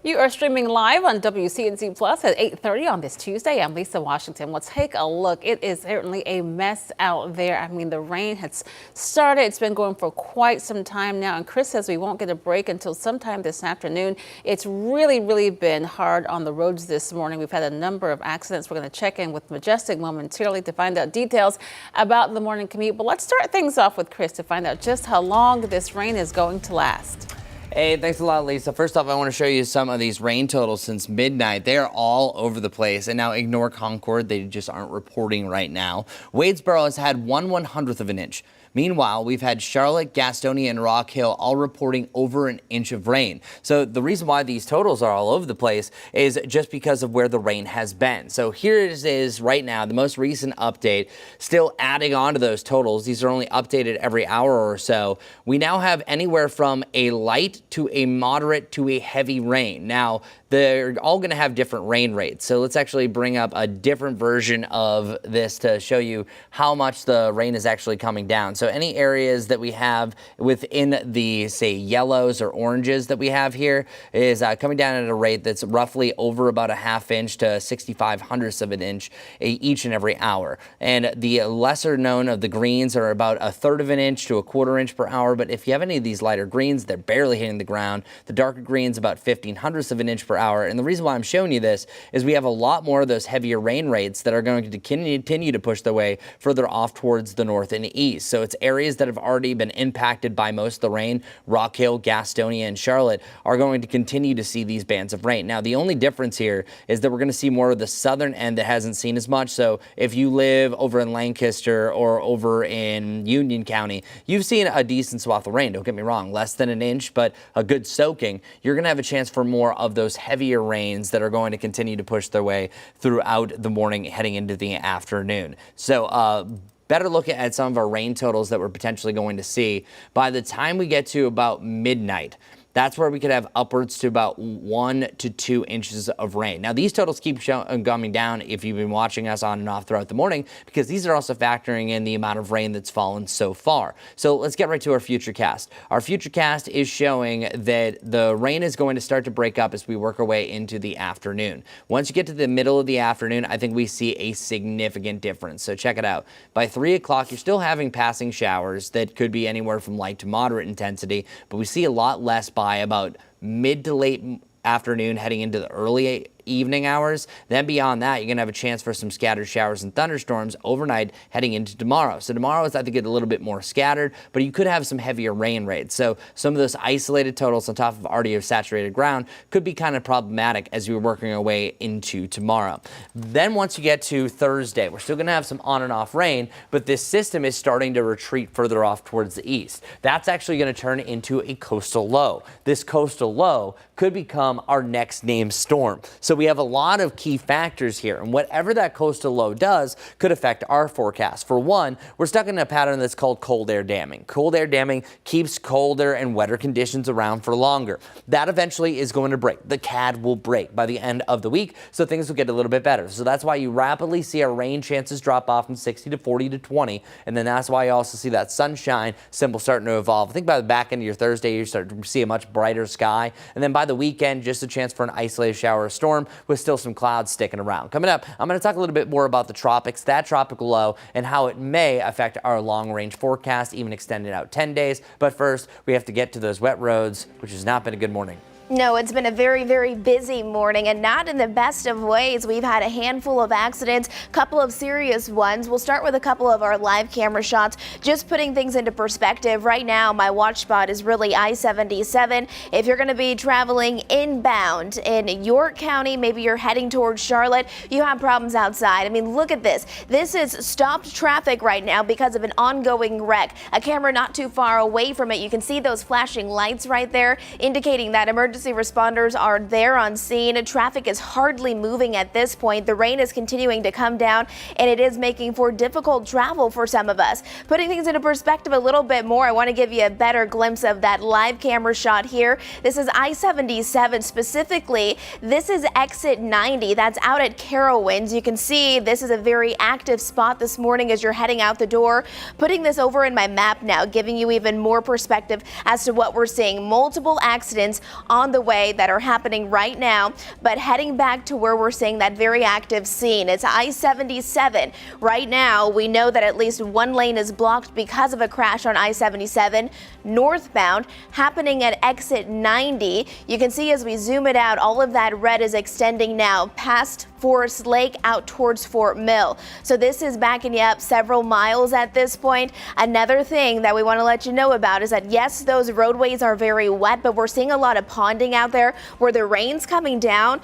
You are streaming live on WCNC Plus at 8:30 on this Tuesday. I'm Lisa Washington. Well, take a look. It is certainly a mess out there. I mean, the rain has started. It's been going for quite some time now. And Chris says we won't get a break until sometime this afternoon. It's really been hard on the roads this morning. We've had a number of accidents. We're going to check in with Majestic momentarily to find out details about the morning commute. But let's start things off with Chris to find out just how long this rain is going to last. Hey, thanks a lot, Lisa. First off, I want to show you some of these rain totals since midnight. They are all over the place. And now ignore Concord. They just aren't reporting right now. Wadesboro has had 1/100th of an inch. Meanwhile, we've had Charlotte, Gastonia, and Rock Hill all reporting over an inch of rain. So the reason why these totals are all over the place is just because of where the rain has been. So here it is right now, the most recent update, still adding on to those totals. These are only updated every hour or so. We now have anywhere from a light to a moderate to a heavy rain. Now, they're all going to have different rain rates. So let's actually bring up a different version of this to show you how much the rain is actually coming down. So any areas that we have within the, say, yellows or oranges that we have here is coming down at a rate that's roughly over about a ½ inch to 65/100ths of an inch each and every hour. And the lesser known of the greens are about 1/3 of an inch to 1/4 inch per hour. But if you have any of these lighter greens, they're barely hitting the ground. The darker greens about 15/100ths of an inch per hour. And the reason why I'm showing you this is we have a lot more of those heavier rain rates that are going to continue to push their way further off towards the north and east. So it's areas that have already been impacted by most of the rain. Rock Hill, Gastonia, and Charlotte are going to continue to see these bands of rain. Now, the only difference here is that we're going to see more of the southern end that hasn't seen as much. So if you live over in Lancaster or over in Union County, you've seen a decent swath of rain. Don't get me wrong, less than an inch, but a good soaking. You're going to have a chance for more of those heavier rains that are going to continue to push their way throughout the morning heading into the afternoon. So better look at some of our rain totals that we're potentially going to see. By the time we get to about midnight, that's where we could have upwards to about 1 to 2 inches of rain. Now, these totals keep coming down if you've been watching us on and off throughout the morning, because these are also factoring in the amount of rain that's fallen so far. So let's get right to our futurecast. Our futurecast is showing that the rain is going to start to break up as we work our way into the afternoon. Once you get to the middle of the afternoon, I think we see a significant difference. So check it out. By 3 o'clock, you're still having passing showers that could be anywhere from light to moderate intensity, but we see a lot less by about mid to late afternoon heading into the early evening hours. Then beyond that, you're going to have a chance for some scattered showers and thunderstorms overnight heading into tomorrow. So tomorrow is, I think, a little bit more scattered, but you could have some heavier rain rates. So some of those isolated totals on top of already saturated ground could be kind of problematic as we're working our way into tomorrow. Then once you get to Thursday, we're still going to have some on and off rain, but this system is starting to retreat further off towards the east. That's actually going to turn into a coastal low. This coastal low could become our next named storm. So we have a lot of key factors here, and whatever that coastal low does could affect our forecast. For one, we're stuck in a pattern that's called cold air damming. Cold air damming keeps colder and wetter conditions around for longer. That eventually is going to break. The CAD will break by the end of the week, so things will get a little bit better. So that's why you rapidly see our rain chances drop off from 60 to 40 to 20, and then that's why you also see that sunshine symbol starting to evolve. I think by the back end of your Thursday, you start to see a much brighter sky, and then by the weekend, just a chance for an isolated shower or storm with still some clouds sticking around. Coming up, I'm going to talk a little bit more about the tropics, that tropical low, and how it may affect our long-range forecast, even extended out 10 days. But first, we have to get to those wet roads, which has not been a good morning. No, it's been a very, very busy morning, and not in the best of ways. We've had a handful of accidents, couple of serious ones. We'll start with a couple of our live camera shots, just putting things into perspective. Right now, my watch spot is really I-77. If you're going to be traveling inbound in York County, maybe you're heading towards Charlotte, you have problems outside. I mean, look at this. This is stopped traffic right now because of an ongoing wreck. A camera not too far away from it, you can see those flashing lights right there, indicating that emergency responders are there on scene. Traffic is hardly moving at this point. The rain is continuing to come down, and it is making for difficult travel for some of us. Putting things into perspective a little bit more, I want to give you a better glimpse of that live camera shot here. This is I-77 specifically. This is exit 90. That's out at Carowinds. You can see this is a very active spot this morning as you're heading out the door. Putting this over in my map now, giving you even more perspective as to what we're seeing. Multiple accidents on the way that are happening right now, but heading back to where we're seeing that very active scene. It's I-77. Right now, we know that at least one lane is blocked because of a crash on I-77 northbound happening at exit 90. You can see as we zoom it out, all of that red is extending now past Forest Lake out towards Fort Mill. So this is backing you up several miles at this point. Another thing that we want to let you know about is that yes, those roadways are very wet, but we're seeing a lot of ponding out there where the rain's coming down,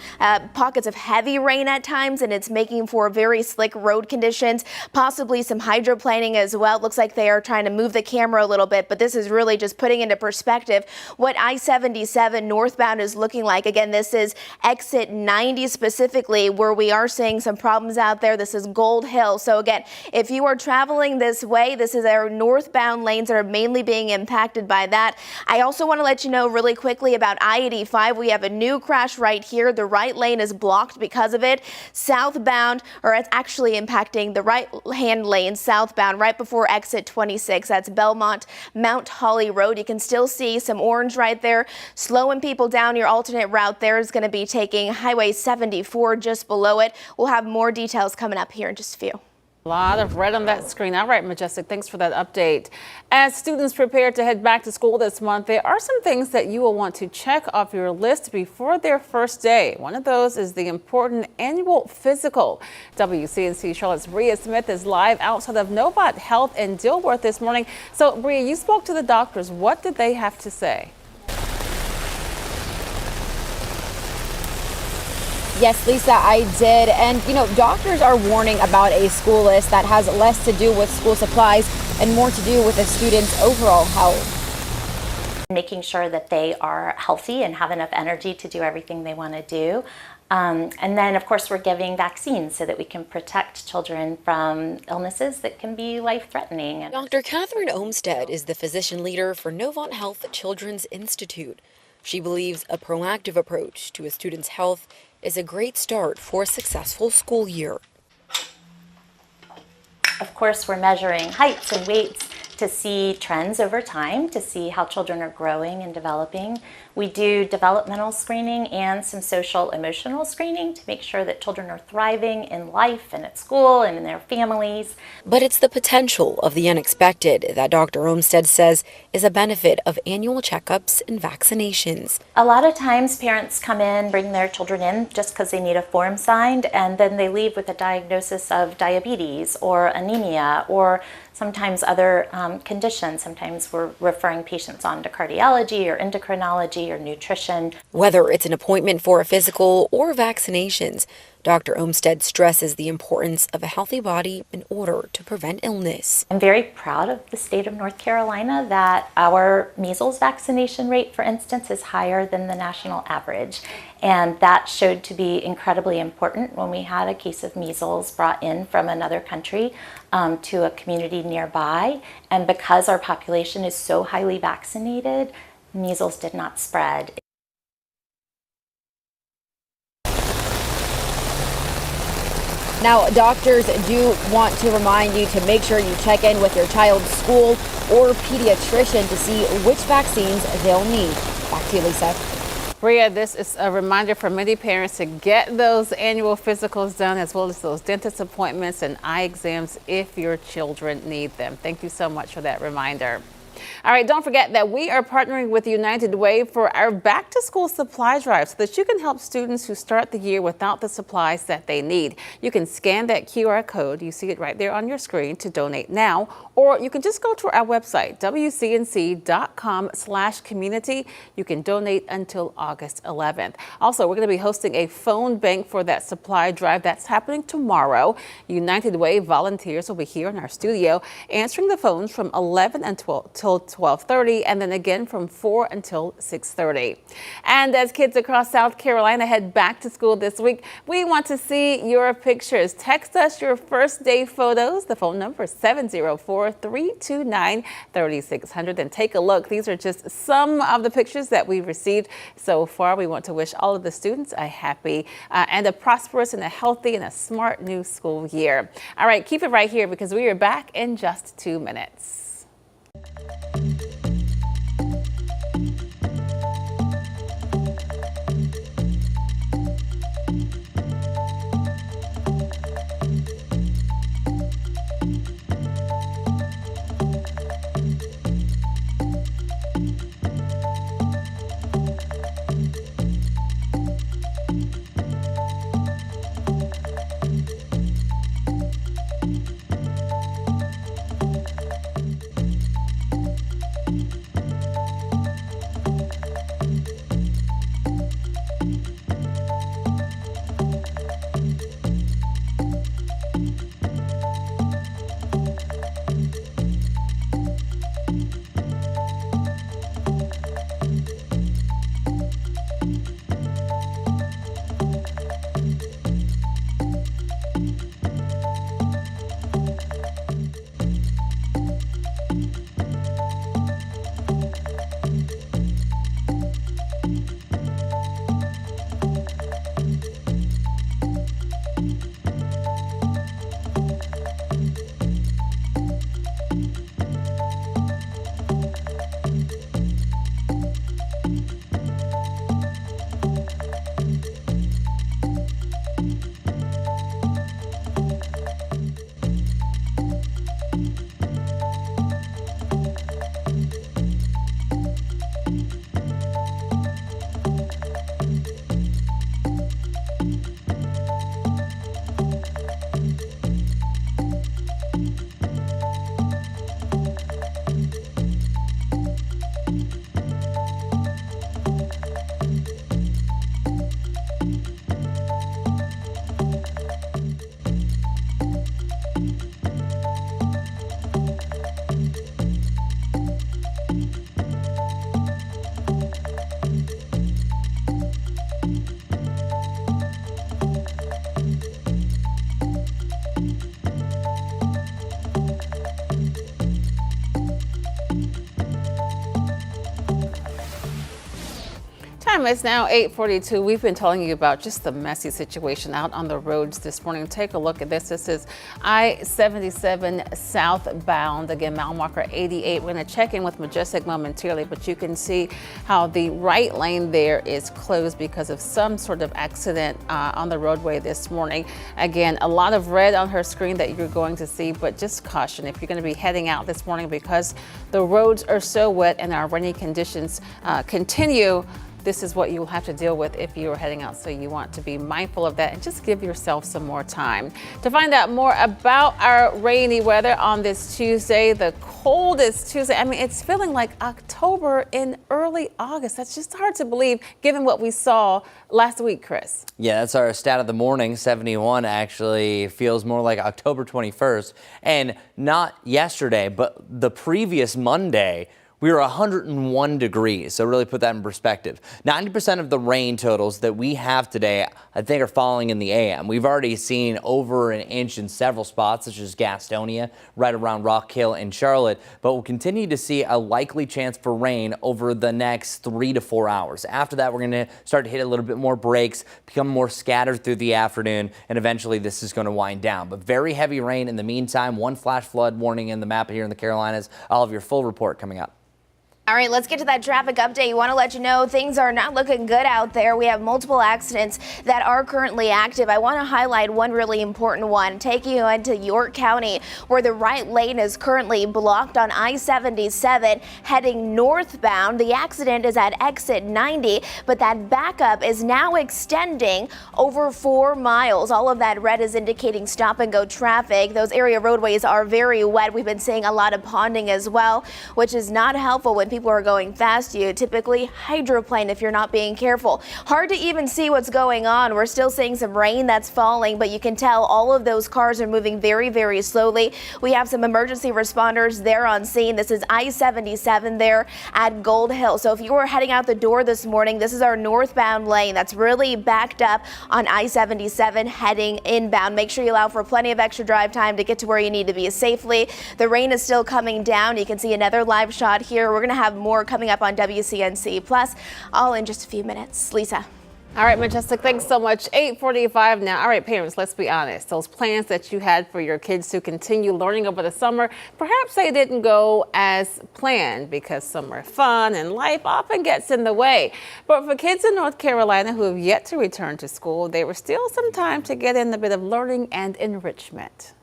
pockets of heavy rain at times, and it's making for very slick road conditions, possibly some hydroplaning as well. It looks like they are trying to move the camera a little bit, but this is really just putting into perspective what I-77 northbound is looking like. Again, this is exit 90 specifically, where we are seeing some problems out there. This is Gold Hill. So again, if you are traveling this way, this is our northbound lanes that are mainly being impacted by that. I also want to let you know really quickly about I-85. We have a new crash right here. The right lane is blocked because of it. Southbound, or it's actually impacting the right-hand lane southbound right before exit 26. That's Belmont Mount Holly Road. You can still see some orange right there, slowing people down. Your alternate route there is going to be taking Highway 74 just below it. We'll have more details coming up here in just a few. A lot of red on that screen. All right, Majestic, thanks for that update. As students prepare to head back to school this month, there are some things that you will want to check off your list before their first day. One of those is the important annual physical. WCNC Charlotte's Bria Smith is live outside of Novant Health in Dilworth this morning. So, Bria, you spoke to the doctors. What did they have to say? Yes, Lisa, I did. And, doctors are warning about a school list that has less to do with school supplies and more to do with a student's overall health. Making sure that they are healthy and have enough energy to do everything they want to do. And then, of course, we're giving vaccines so that we can protect children from illnesses that can be life-threatening. Dr. Catherine Olmstead is the physician leader for Novant Health Children's Institute. She believes a proactive approach to a student's health is a great start for a successful school year. Of course, we're measuring heights and weights to see trends over time, to see how children are growing and developing. We do developmental screening and some social emotional screening to make sure that children are thriving in life and at school and in their families. But it's the potential of the unexpected that Dr. Olmstead says is a benefit of annual checkups and vaccinations. A lot of times parents come in, bring their children in just because they need a form signed, and then they leave with a diagnosis of diabetes or anemia or sometimes other conditions. Sometimes we're referring patients on to cardiology or endocrinology or nutrition. Whether it's an appointment for a physical or vaccinations, Dr. Olmstead stresses the importance of a healthy body in order to prevent illness. I'm very proud of the state of North Carolina that our measles vaccination rate, for instance, is higher than the national average. And that showed to be incredibly important when we had a case of measles brought in from another country to a community nearby. And because our population is so highly vaccinated, measles did not spread. Now, doctors do want to remind you to make sure you check in with your child's school or pediatrician to see which vaccines they'll need. Back to you, Lisa. Bria, this is a reminder for many parents to get those annual physicals done, as well as those dentist appointments and eye exams if your children need them. Thank you so much for that reminder. All right, don't forget that we are partnering with United Way for our back to school supply drive so that you can help students who start the year without the supplies that they need. You can scan that QR code. You see it right there on your screen to donate now, or you can just go to our website, WCNC.com/community. You can donate until August 11th. Also, we're going to be hosting a phone bank for that supply drive. That's happening tomorrow. United Way volunteers will be here in our studio answering the phones from 11 until 12:30, and then again from 4 until 6:30. And as kids across South Carolina head back to school this week, we want to see your pictures. Text us your first day photos. The phone number is 704-329-3600, and take a look. These are just some of the pictures that we've received so far. We want to wish all of the students a happy and a prosperous and a healthy and a smart new school year. All right, keep it right here because we are back in just 2 minutes. time is now 8:42. We've been telling you about just the messy situation out on the roads this morning. Take a look at this. This is I-77 southbound. Again, mile marker 88. We're going to check in with Majestic momentarily, but you can see how the right lane there is closed because of some sort of accident on the roadway this morning. Again, a lot of red on her screen that you're going to see, but just caution if you're going to be heading out this morning because the roads are so wet and our rainy conditions continue. This is what you will have to deal with if you are heading out. So you want to be mindful of that and just give yourself some more time. To find out more about our rainy weather on this Tuesday, the coldest Tuesday. I mean, it's feeling like October in early August. That's just hard to believe given what we saw last week, Chris. Yeah, that's our stat of the morning. 71 actually feels more like October 21st. And not yesterday, but the previous Monday, we were 101 degrees, so really put that in perspective. 90% of the rain totals that we have today, I think, are falling in the AM. We've already seen over an inch in several spots, such as Gastonia, right around Rock Hill and Charlotte, but we'll continue to see a likely chance for rain over the next 3 to 4 hours. After that, we're going to start to hit a little bit more breaks, become more scattered through the afternoon, and eventually this is going to wind down. But very heavy rain in the meantime. One flash flood warning in the map here in the Carolinas. I'll have your full report coming up. All right, let's get to that traffic update. You want to let you know things are not looking good out there. We have multiple accidents that are currently active. I want to highlight one really important one, taking you into York County, where the right lane is currently blocked on I-77 heading northbound. The accident is at exit 90, but that backup is now extending over 4 miles. All of that red is indicating stop and go traffic. Those area roadways are very wet. We've been seeing a lot of ponding as well, which is not helpful when people are going fast. You typically hydroplane if you're not being careful. Hard to even see what's going on. We're still seeing some rain that's falling, but you can tell all of those cars are moving very, very slowly. We have some emergency responders there on scene. This is I-77 there at Gold Hill. So if you were heading out the door this morning, this is our northbound lane that's really backed up on I-77 heading inbound. Make sure you allow for plenty of extra drive time to get to where you need to be safely. The rain is still coming down. You can see another live shot here. We're going to have more coming up on WCNC Plus, all in just a few minutes. Lisa. All right, Majestic, thanks so much. 8:45 now. All right, parents, let's be honest. Those plans that you had for your kids to continue learning over the summer, perhaps they didn't go as planned because summer fun and life often gets in the way. But for kids in North Carolina who have yet to return to school, there was still some time to get in a bit of learning and enrichment.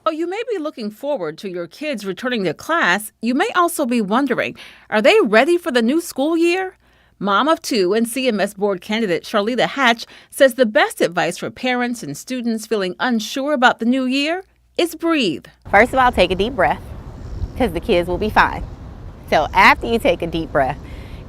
While you may be looking forward to your kids returning to class, you may also be wondering, are they ready for the new school year? Mom of two and CMS board candidate Charlotte Hatch says the best advice for parents and students feeling unsure about the new year is breathe. First of all, take a deep breath because the kids will be fine. So after you take a deep breath,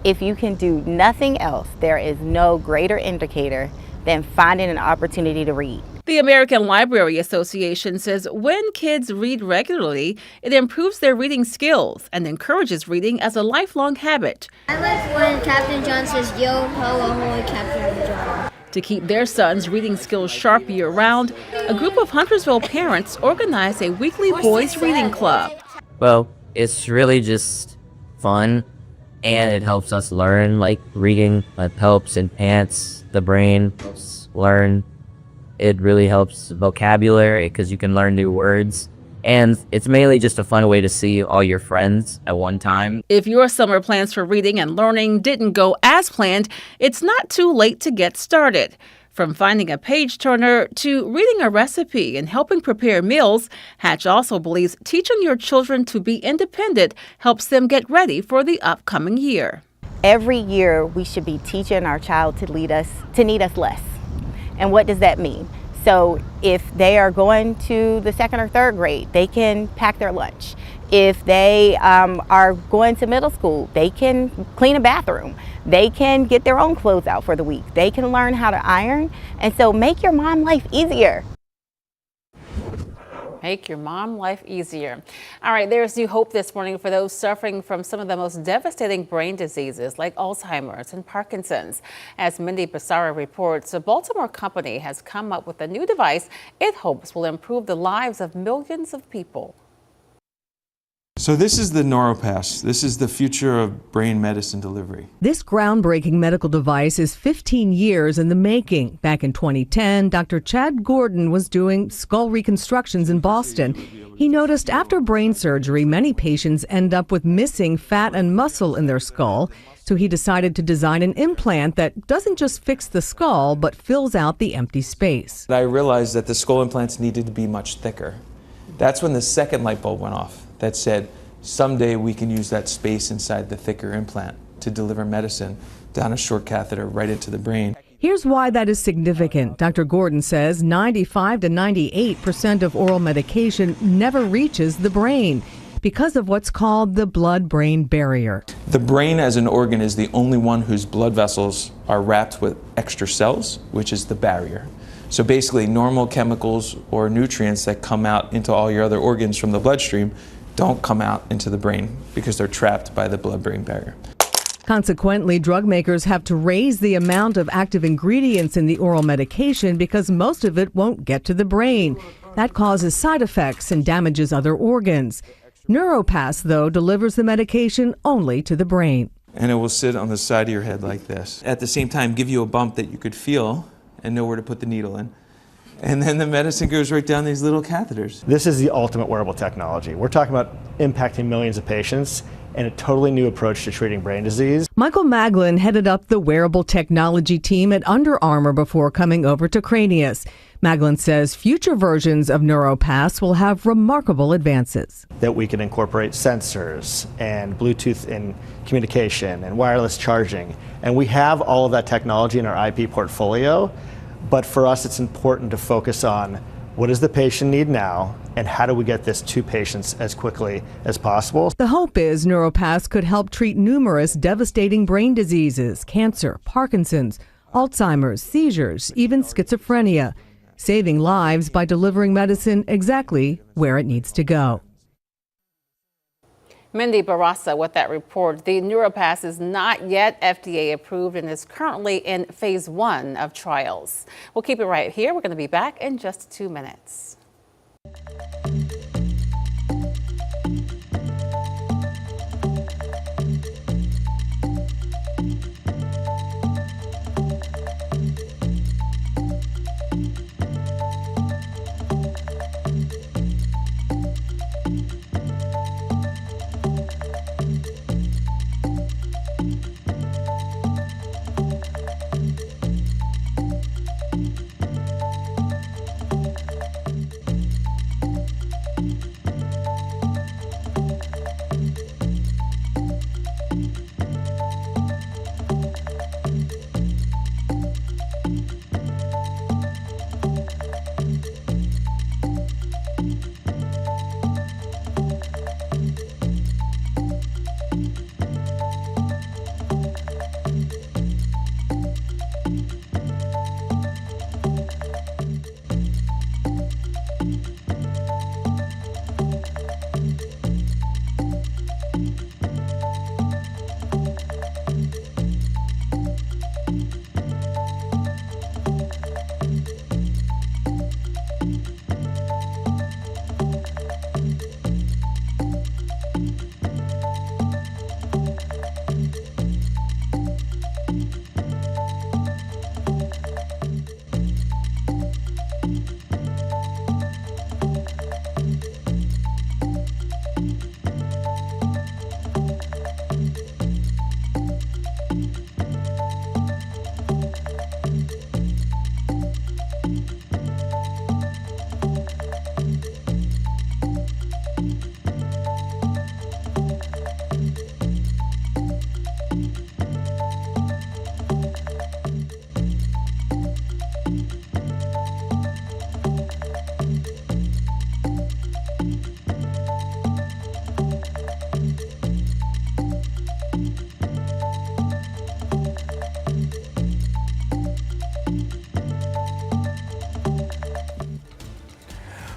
if you can do nothing else, there is no greater indicator than finding an opportunity to read. The American Library Association says when kids read regularly, it improves their reading skills and encourages reading as a lifelong habit. I like when Captain John says, "Yo ho ahoy, Captain John." To keep their sons' reading skills sharp year-round, a group of Huntersville parents organize a weekly boys' reading club. Well, it's really just fun, and it helps us learn, like reading helps enhance the brain, helps learn. It really helps vocabulary because you can learn new words. And it's mainly just a fun way to see all your friends at one time. If your summer plans for reading and learning didn't go as planned, it's not too late to get started. From finding a page turner to reading a recipe and helping prepare meals, Hatch also believes teaching your children to be independent helps them get ready for the upcoming year. Every year we should be teaching our child to need us less. And what does that mean? So if they are going to the 2nd or 3rd grade, they can pack their lunch. If they are going to middle school, they can clean a bathroom. They can get their own clothes out for the week. They can learn how to iron. And so make your mom life easier. Make your mom life easier. All right, there's new hope this morning for those suffering from some of the most devastating brain diseases like Alzheimer's and Parkinson's. As Mindy Basara reports, a Baltimore company has come up with a new device it hopes will improve the lives of millions of people. So this is the NeuroPass. This is the future of brain medicine delivery. This groundbreaking medical device is 15 years in the making. Back in 2010, Dr. Chad Gordon was doing skull reconstructions in Boston. He noticed after brain surgery, many patients end up with missing fat and muscle in their skull. So he decided to design an implant that doesn't just fix the skull, but fills out the empty space. I realized that the skull implants needed to be much thicker. That's when the second light bulb went off that said, someday we can use that space inside the thicker implant to deliver medicine down a short catheter right into the brain. Here's why that is significant. Dr. Gordon says 95 to 98% of oral medication never reaches the brain because of what's called the blood-brain barrier. The brain as an organ is the only one whose blood vessels are wrapped with extra cells, which is the barrier. So basically, normal chemicals or nutrients that come out into all your other organs from the bloodstream don't come out into the brain because they're trapped by the blood-brain barrier. Consequently, drug makers have to raise the amount of active ingredients in the oral medication because most of it won't get to the brain. That causes side effects and damages other organs. NeuroPass, though, delivers the medication only to the brain. And it will sit on the side of your head like this. At the same time, give you a bump that you could feel and know where to put the needle in. And then the medicine goes right down these little catheters. This is the ultimate wearable technology. We're talking about impacting millions of patients and a totally new approach to treating brain disease. Michael Maglin headed up the wearable technology team at Under Armour before coming over to Cranius. Maglin says future versions of NeuroPass will have remarkable advances. That we can incorporate sensors and Bluetooth in communication and wireless charging. And we have all of that technology in our IP portfolio. But for us, it's important to focus on what does the patient need now and how do we get this to patients as quickly as possible. The hope is NeuroPass could help treat numerous devastating brain diseases, cancer, Parkinson's, Alzheimer's, seizures, even schizophrenia, saving lives by delivering medicine exactly where it needs to go. Mindy Barraza with that report. The NeuroPass is not yet FDA approved and is currently in phase 1 of trials. We'll keep it right here. We're going to be back in just 2 minutes.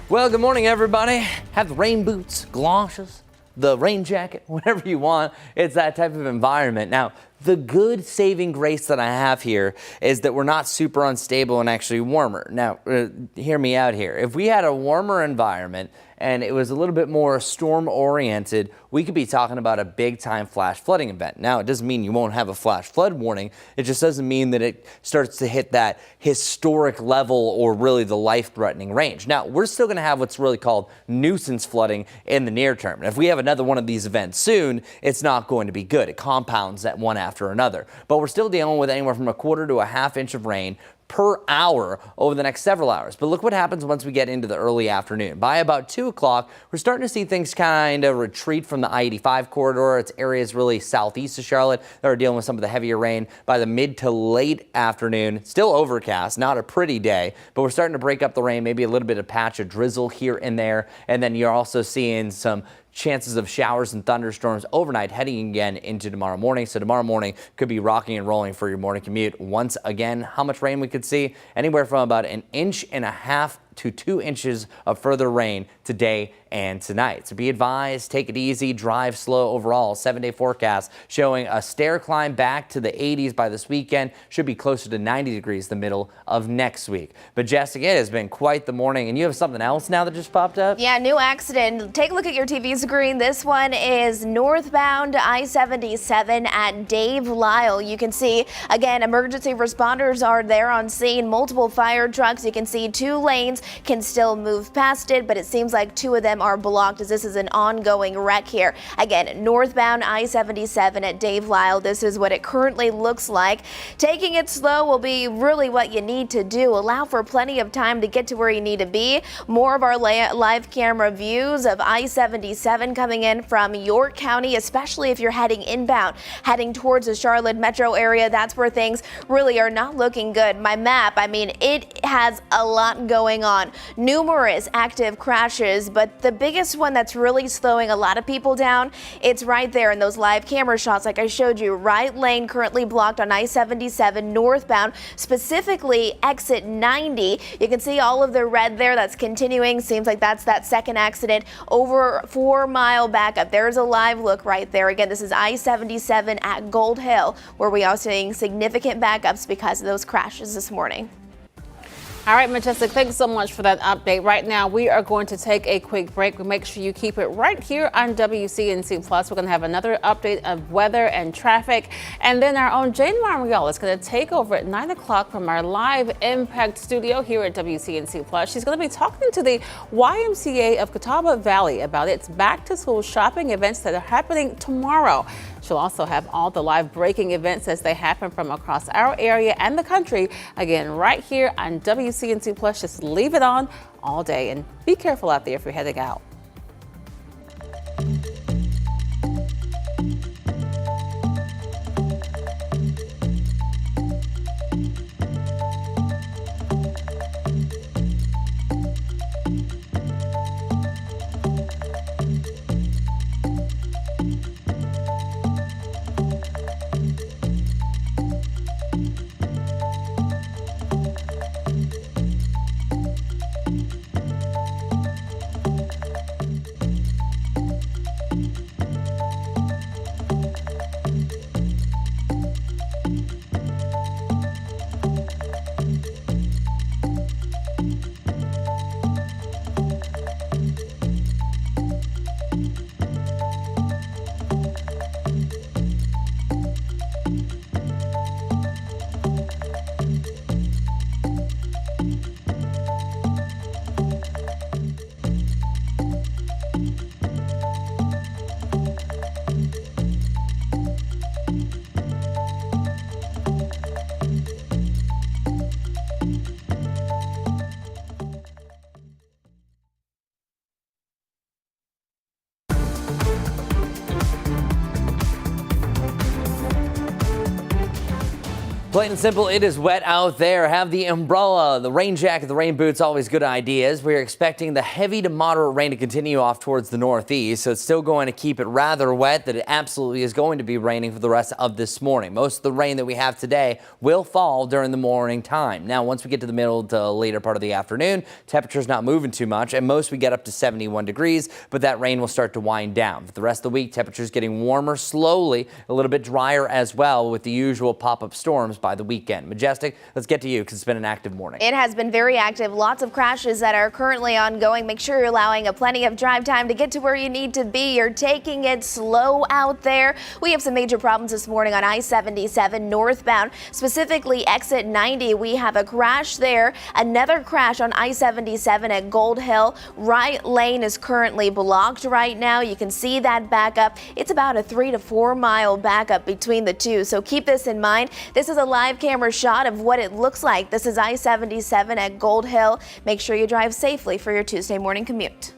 Well, good morning, everybody. Have the rain boots, galoshes, the rain jacket, whatever you want. It's that type of environment. Now, The good saving grace that I have here is that we're not super unstable and actually warmer. Now, hear me out here. If we had a warmer environment and it was a little bit more storm oriented, we could be talking about a big time flash flooding event. Now, it doesn't mean you won't have a flash flood warning. It just doesn't mean that it starts to hit that historic level or really the life threatening range. Now, we're still going to have what's really called nuisance flooding in the near term. And if we have another one of these events soon, it's not going to be good. It compounds that one after another. But we're still dealing with anywhere from a quarter to a half inch of rain per hour over the next several hours. But look what happens once we get into the early afternoon. By about 2 o'clock, we're starting to see things kind of retreat from the I-85 corridor. It's areas really southeast of Charlotte that are dealing with some of the heavier rain. By the mid to late afternoon, still overcast, not a pretty day, but we're starting to break up the rain, maybe a little bit of patch of drizzle here and there. And then you're also seeing some chances of showers and thunderstorms overnight heading again into tomorrow morning. So tomorrow morning could be rocking and rolling for your morning commute. Once again, how much rain we could see? Anywhere from about 1.5 inches to 2 inches of further rain today and tonight. So be advised, take it easy, drive slow overall. 7-day forecast showing a stair climb back to the 80s by this weekend. Should be closer to 90 degrees the middle of next week. But Jessica, it has been quite the morning, and you have something else now that just popped up? Yeah, new accident. Take a look at your TV screen. This one is northbound I-77 at Dave Lyle. You can see, again, emergency responders are there on scene. Multiple fire trucks. You can see 2 lanes can still move past it, but it seems like 2 of them are blocked as this is an ongoing wreck here. Again, northbound I-77 at Dave Lyle. This is what it currently looks like. Taking it slow will be really what you need to do. Allow for plenty of time to get to where you need to be. More of our live camera views of I-77 coming in from York County, especially if you're heading inbound, heading towards the Charlotte metro area. That's where things really are not looking good. My map, I mean, it has a lot going on. Numerous active crashes, but the biggest one that's really slowing a lot of people down, it's right there in those live camera shots like I showed you. Right lane currently blocked on I-77 northbound, specifically exit 90. You can see all of the red there. That's continuing. Seems like that's that second accident. Over 4-mile backup. There's a live look right there. Again, this is I-77 at Gold Hill, where we are seeing significant backups because of those crashes this morning. All right, Majestic, thanks so much for that update. Right now, we are going to take a quick break. Make sure you keep it right here on WCNC Plus. We're going to have another update of weather and traffic. And then our own Jane Marmiel is going to take over at 9 o'clock from our live Impact studio here at WCNC Plus. She's going to be talking to the YMCA of Catawba Valley about its back-to-school shopping events that are happening tomorrow. She'll also have all the live breaking events as they happen from across our area and the country. Again, right here on WCNC Plus. Just leave it on all day and be careful out there if you're heading out. Plain and simple, it is wet out there. Have the umbrella, the rain jacket, the rain boots, always good ideas. We're expecting the heavy to moderate rain to continue off towards the northeast, so it's still going to keep it rather wet. That it absolutely is going to be raining for the rest of this morning. Most of the rain that we have today will fall during the morning time. Now, once we get to the middle to later part of the afternoon, temperature's not moving too much, and most we get up to 71 degrees, but that rain will start to wind down. For the rest of the week, temperatures getting warmer slowly, a little bit drier as well with the usual pop-up storms by the weekend. Majestic, let's get to you because it's been an active morning. It has been very active. Lots of crashes that are currently ongoing. Make sure you're allowing plenty of drive time to get to where you need to be. You're taking it slow out there. We have some major problems this morning on I-77 northbound, specifically exit 90. We have a crash there. Another crash on I-77 at Gold Hill. Right lane is currently blocked right now. You can see that backup. It's about a 3 to 4 mile backup between the two. So keep this in mind. This is a live camera shot of what it looks like. This is I-77 at Gold Hill. Make sure you drive safely for your Tuesday morning commute.